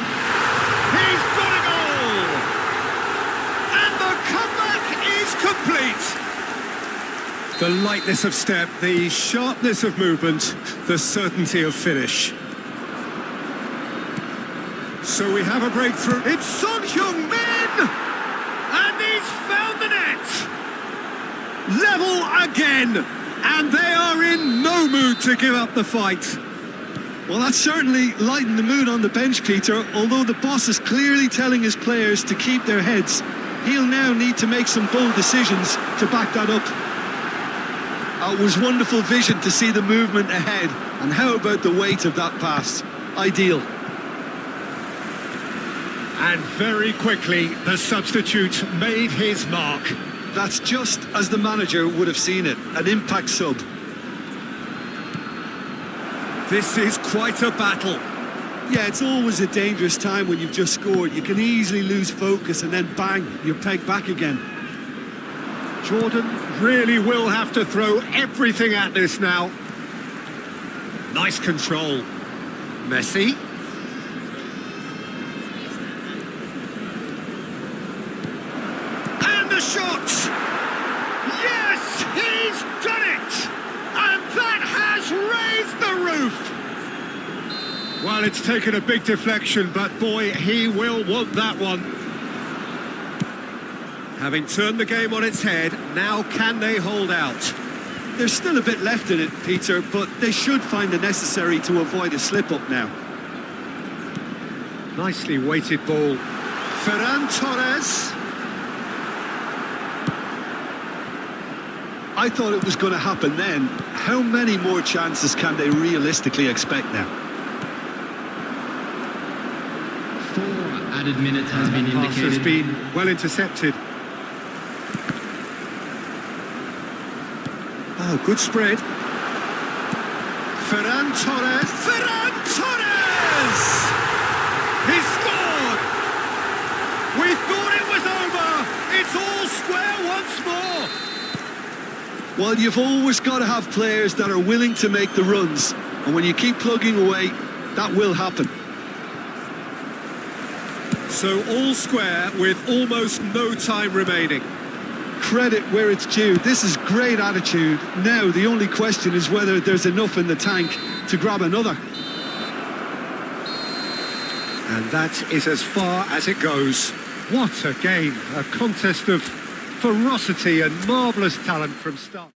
He's got a goal! And the comeback is complete! The lightness of step, the sharpness of movement, the certainty of finish. So we have a breakthrough. It's Son Heung-min! And he's found the net! Level again! And they are in no mood to give up the fight. Well, that's certainly lightened the mood on the bench, Peter. Although the boss is clearly telling his players to keep their heads, he'll now need to make some bold decisions to back that up. It was wonderful vision to see the movement ahead. And how about the weight of that pass? Ideal. And very quickly, the substitute made his mark. That's just as the manager would have seen it. An impact sub. This is quite a battle. Yeah, it's always a dangerous time when you've just scored. You can easily lose focus and then bang, you're pegged back again. Jordan really will have to throw everything at this now. Nice control. Messi. And the shot! Yes, he's done it! And that has raised the roof! Well, it's taken a big deflection, but boy, he will want that one. Having turned the game on its head, now can they hold out? There's still a bit left in it, Peter, but they should find the necessary to avoid a slip-up now. Nicely weighted ball. Ferran Torres. I thought it was going to happen then. How many more chances can they realistically expect now? 4 added minutes has been Pass has indicated. been well intercepted. Oh, good spread. Ferran Torres. Ferran Torres! He scored! We thought it was over. It's all square once more. Well, you've always got to have players that are willing to make the runs. And when you keep plugging away, that will happen. So all square with almost no time remaining. Credit where it's due. This is great attitude. Now, the only question is whether there's enough in the tank to grab another. And that is as far as it goes. What a game. A contest of ferocity and marvellous talent from start.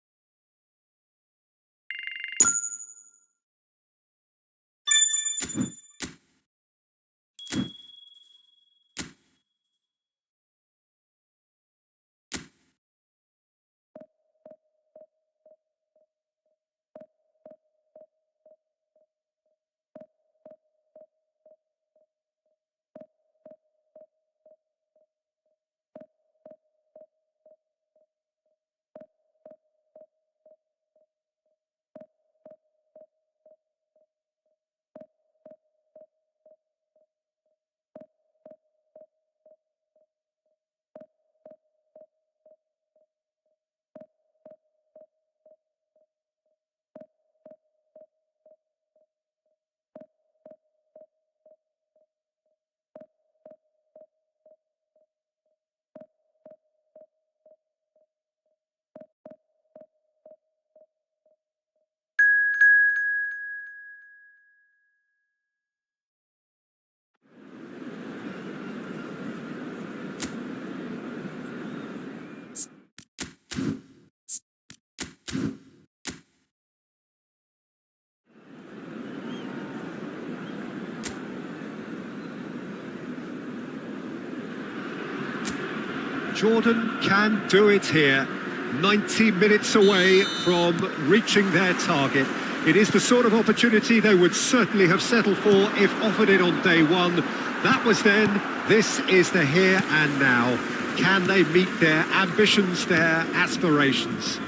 Jordan can do it here. 90 minutes away from reaching their target. It is the sort of opportunity they would certainly have settled for if offered it on day one. That was then. This is the here and now. Can they meet their ambitions, their aspirations?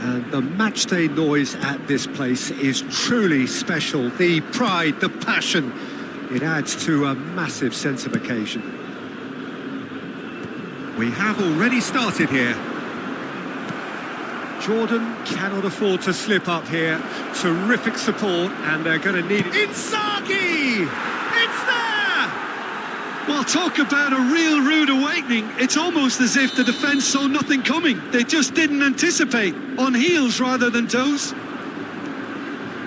And the matchday noise at this place is truly special. The pride, the passion, it adds to a massive sense of occasion. We have already started here. Jordan cannot afford to slip up here. Terrific support, and they're going to need it. Inzaghi! It's there! Well, talk about a real rude awakening. It's almost as if the defence saw nothing coming. They just didn't anticipate. On heels rather than toes.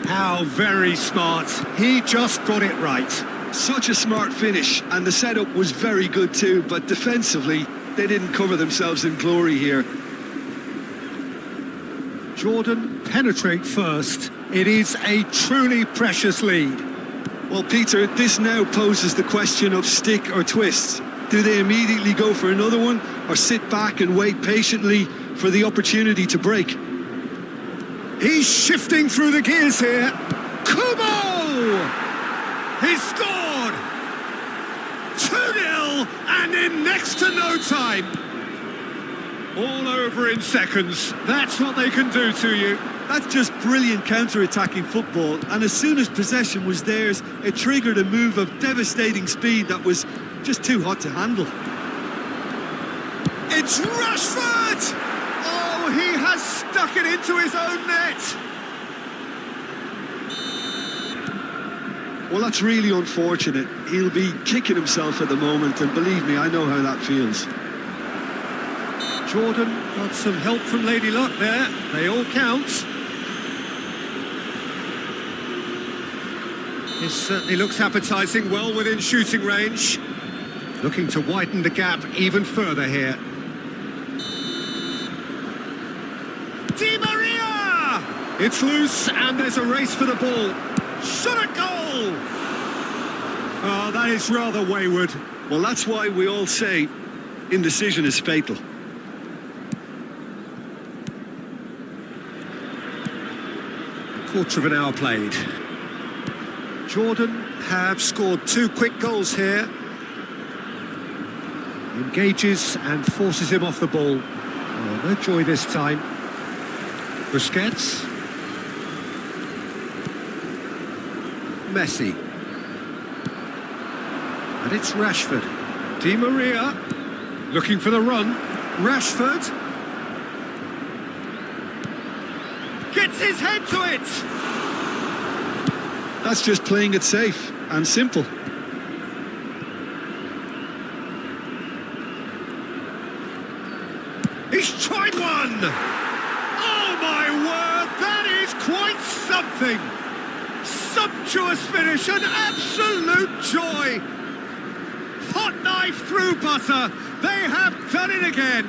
How very smart. He just got it right. Such a smart finish, and the setup was very good too, but defensively, they didn't cover themselves in glory here. Jordan penetrate first. It is a truly precious lead. Well, Peter, this now poses the question of stick or twist. Do they immediately go for another one, or sit back and wait patiently for the opportunity to break? He's shifting through the gears here. Kubo! He's scored! 2-0 and in next to no time. All over in seconds. That's what they can do to you. That's just brilliant counter-attacking football, and as soon as possession was theirs, it triggered a move of devastating speed that was just too hot to handle. It's Rashford! Oh, he has stuck it into his own net. Well, that's really unfortunate. He'll be kicking himself at the moment, and believe me, I know how that feels. Jordan got some help from Lady Luck there. They all count. This certainly looks appetising, well within shooting range. Looking to widen the gap even further here. Di Maria! It's loose and there's a race for the ball. Shot a goal! Oh, that is rather wayward. Well, that's why we all say indecision is fatal. Quarter of an hour played. Jordan have scored 2 quick goals here. Engages and forces him off the ball. Oh, no joy this time. Busquets. Messi. And it's Rashford. Di Maria. Looking for the run. Rashford. Gets his head to it! That's just playing it safe and simple. He's tried one! Oh my word, that is quite something! Sumptuous finish, an absolute joy! Hot knife through butter, they have done it again!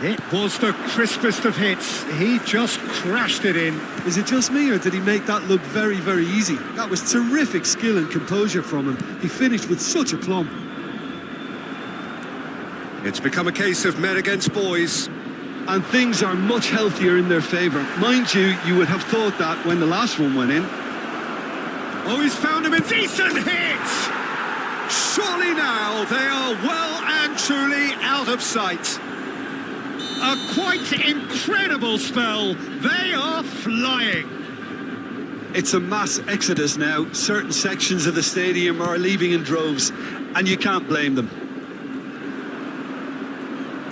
It was the crispest of hits. He just crashed it in. Is it just me, or did he make that look very, very easy? That was terrific skill and composure from him. He finished with such aplomb. It's become a case of men against boys. And things are much healthier in their favour. Mind you, you would have thought that when the last one went in. Oh, he's found him a decent hit! Surely now they are well and truly out of sight. A quite incredible spell. They are flying. It's a mass exodus now. Certain sections of the stadium are leaving in droves, and you can't blame them.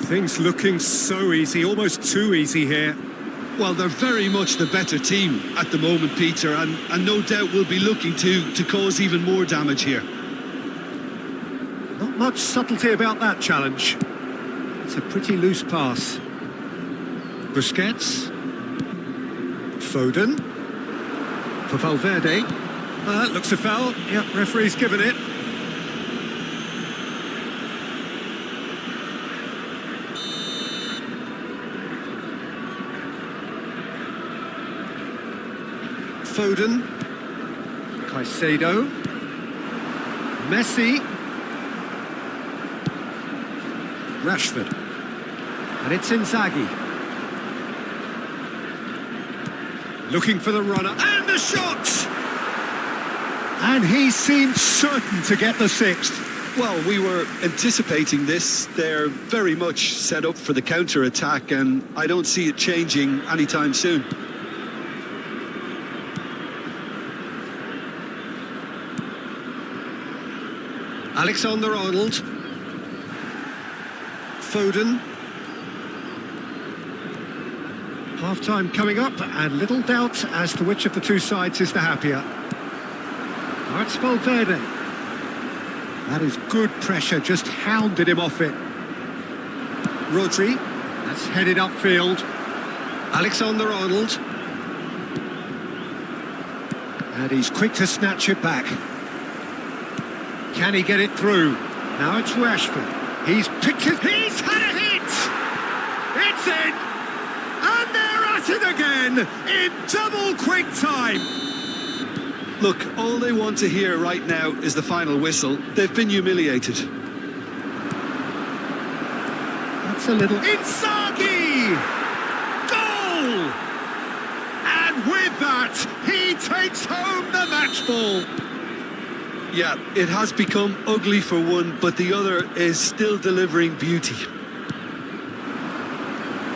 Things looking so easy, almost too easy here. Well, they're very much the better team at the moment, Peter, and no doubt will be looking to cause even more damage here. Not much subtlety about that challenge. It's a pretty loose pass. Busquets. Foden. For Valverde. That looks a foul. Yep, referee's given it. Foden. Caicedo. Messi. Rashford. And it's Inzaghi. Looking for the runner. And the shot! And he seemed certain to get the 6th. Well, we were anticipating this. They're very much set up for the counter-attack, and I don't see it changing anytime soon. Alexander-Arnold. Foden. Half-time coming up, and little doubt as to which of the two sides is the happier. Now it's Valverde. That is good pressure, just hounded him off it. Rodri, that's headed upfield. Alexander-Arnold. And he's quick to snatch it back. Can he get it through? Now it's Rashford. He's picked it. He's had a hit! It's in! And they're at it again in double quick time. Look, all they want to hear right now is the final whistle. They've been humiliated. That's a little... Inzaghi! Goal! And with that, he takes home the match ball. Yeah, it has become ugly for one, but the other is still delivering beauty.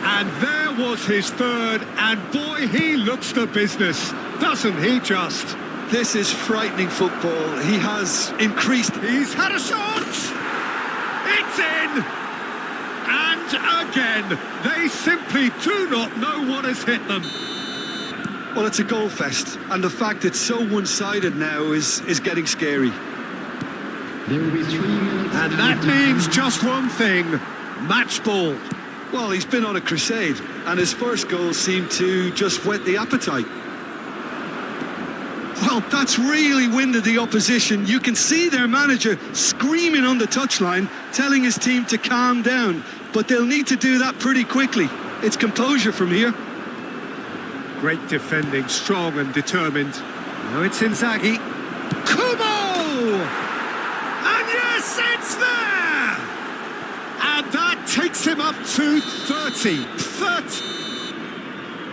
And there was his third, and boy, he looks the business, doesn't he just? This is frightening football. He has increased... He's had a shot! It's in! And again, they simply do not know what has hit them. Well, it's a goal fest, and the fact it's so one-sided now is getting scary. There will be 3 minutes. And that means just one thing, match ball. Well, he's been on a crusade, and his first goal seemed to just whet the appetite. Well, that's really winded the opposition. You can see their manager screaming on the touchline, telling his team to calm down, but they'll need to do that pretty quickly. It's composure from here. Great defending, strong and determined. Now it's Inzaghi. Kubo! And yes, it's there! And that takes him up to 30.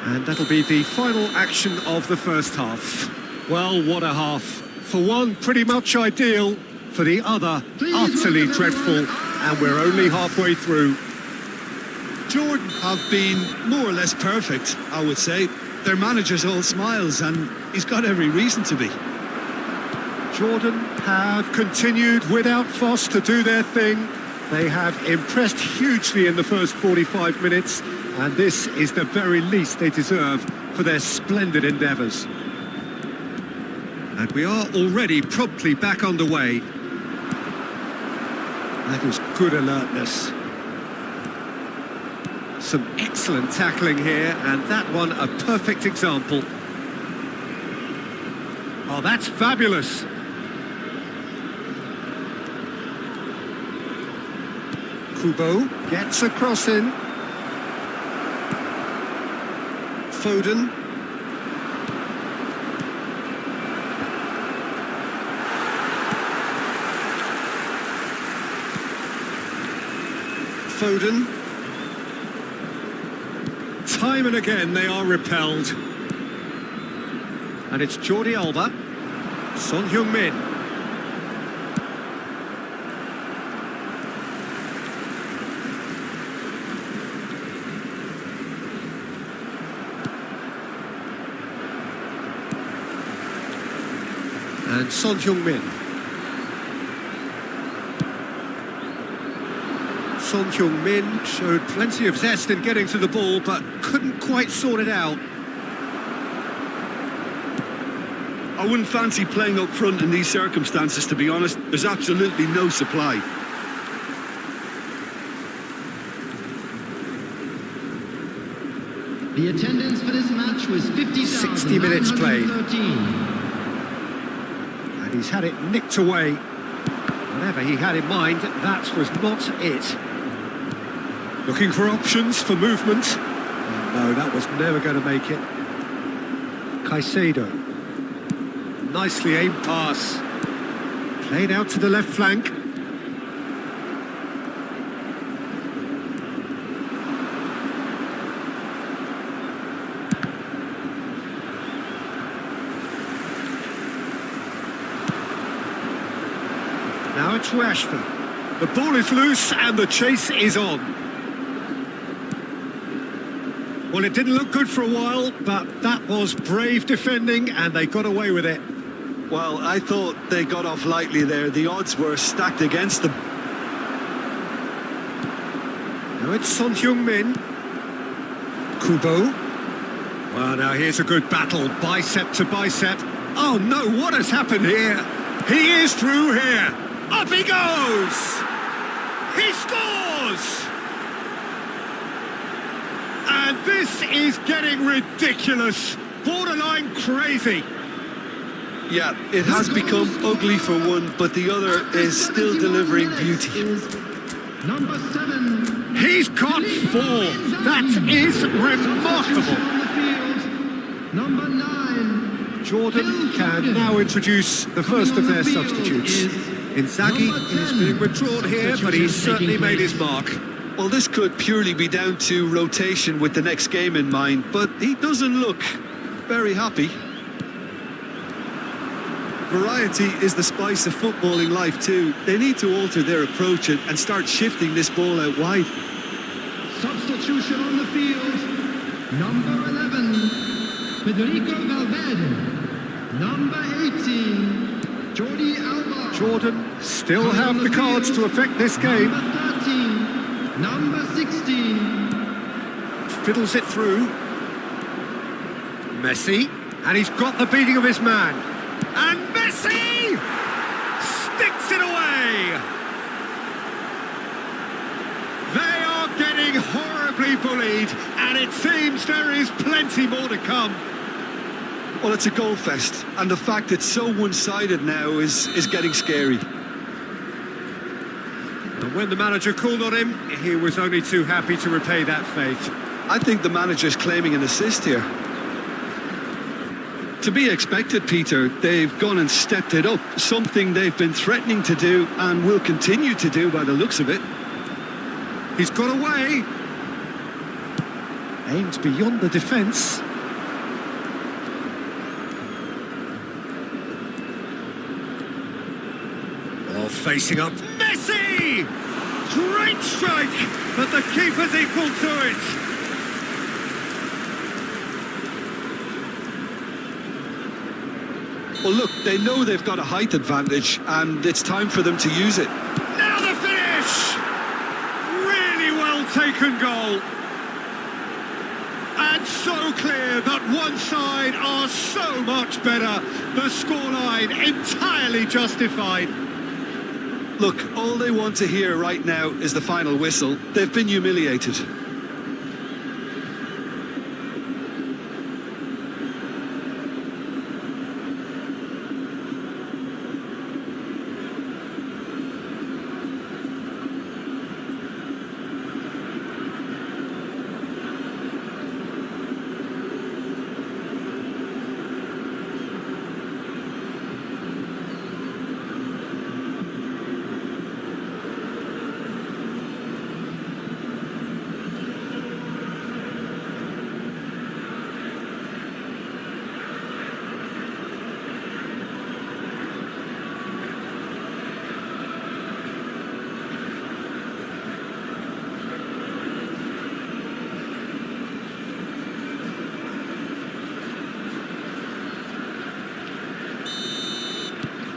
And that'll be the final action of the first half. Well, what a half. For one, pretty much ideal. For the other, utterly dreadful. And we're only halfway through. Jordan have been more or less perfect, I would say. Their manager's all smiles, and he's got every reason to be. Jordan have continued without fuss to do their thing. They have impressed hugely in the first 45 minutes, and this is the very least they deserve for their splendid endeavours. And we are already promptly back underway. That is good alertness. Some excellent tackling here, and that one a perfect example. Oh, that's fabulous. Kubo gets a cross in. Foden. Foden. Time and again they are repelled. And it's Jordi Alba. Son Heung-min. And Son Heung-min. Son Heung-min showed plenty of zest in getting to the ball, but couldn't quite sort it out. I wouldn't fancy playing up front in these circumstances, to be honest. There's absolutely no supply. The attendance for this match was 60 minutes played. 50,913. And he's had it nicked away. Whatever he had in mind, that was not it. Looking for options for movement. Oh, no, that was never going to make it. Caicedo. Nicely aimed pass. Played out to the left flank. Now it's Rashford. The ball is loose and the chase is on. Well, it didn't look good for a while, but that was brave defending and they got away with it. Well, I thought they got off lightly there. The odds were stacked against them. Now it's Son Heung-min. Kubo. Well, now here's a good battle, bicep to bicep. Oh no, what has happened here? He is through here. Up he goes! He scores! And this is getting ridiculous, borderline crazy. Yeah, it has become ugly for one, but the other is still delivering beauty. Number 7. He's got 4. That is remarkable. Number 9. Jordan can now introduce the first of their substitutes. Inzaghi is being withdrawn here, but he's certainly made his mark. Well, this could purely be down to rotation with the next game in mind, but he doesn't look very happy. Variety is the spice of footballing life too. They need to alter their approach and start shifting this ball out wide. Substitution on the field. Number 11, Federico Valverde. Number 18, Jordi Alba. Jordan still have the cards to affect this game. Number 13, number 16. Fiddles it through. Messi, and he's got the beating of his man. And Messi sticks it away. They are getting horribly bullied, and it seems there is plenty more to come. Well, it's a goal fest, and the fact it's so one-sided now is getting scary. And when the manager called on him, he was only too happy to repay that faith. I think the manager's claiming an assist here. To be expected, Peter, they've gone and stepped it up, something they've been threatening to do and will continue to do by the looks of it. He's got away. Aimed beyond the defence. Ball facing up. Messi! Great strike, but the keeper's equal to it. Well, look, they know they've got a height advantage, and it's time for them to use it. Now the finish! Really well taken goal. And so clear that one side are so much better. The scoreline entirely justified. Look, all they want to hear right now is the final whistle. They've been humiliated.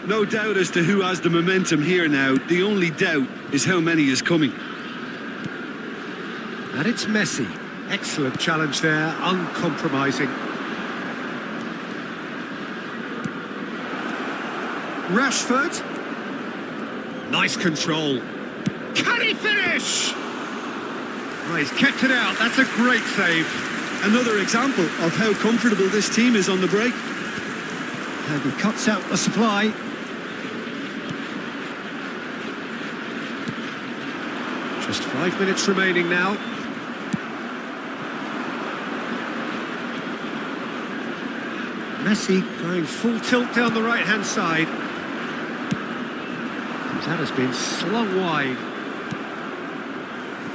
No doubt as to who has the momentum here now. The only doubt is how many is coming. And it's Messi. Excellent challenge there, uncompromising. Rashford. Nice control. Can he finish? Oh, he's kept it out. That's a great save. Another example of how comfortable this team is on the break. And he cuts out the supply. Just 5 minutes remaining now. Messi going full tilt down the right-hand side. That has been slung wide.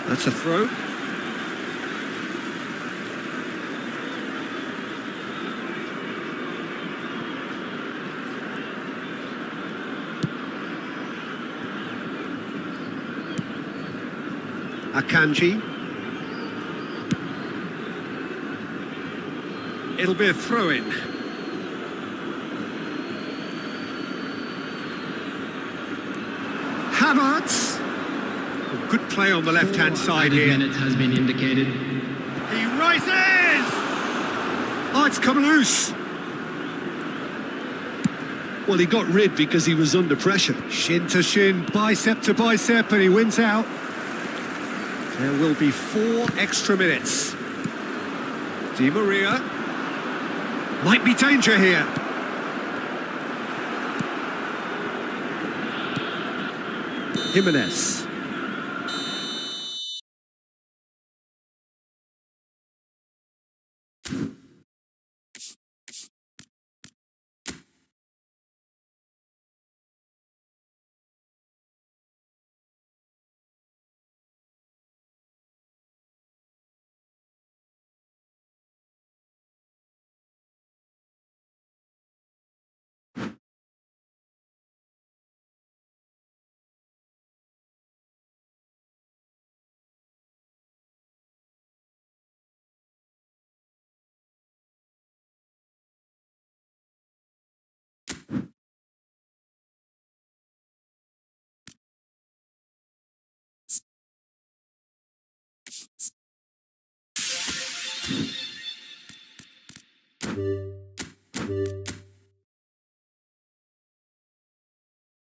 That's a throw. Akanji. It'll be a throw-in. Havertz. Good play on the left-hand side here. Minutes has been indicated. He rises! Oh, it's come loose. Well, he got rid because he was under pressure. Shin to shin, bicep to bicep, and he wins out. There will be 4 extra minutes. Di Maria. Might be danger here. Jimenez.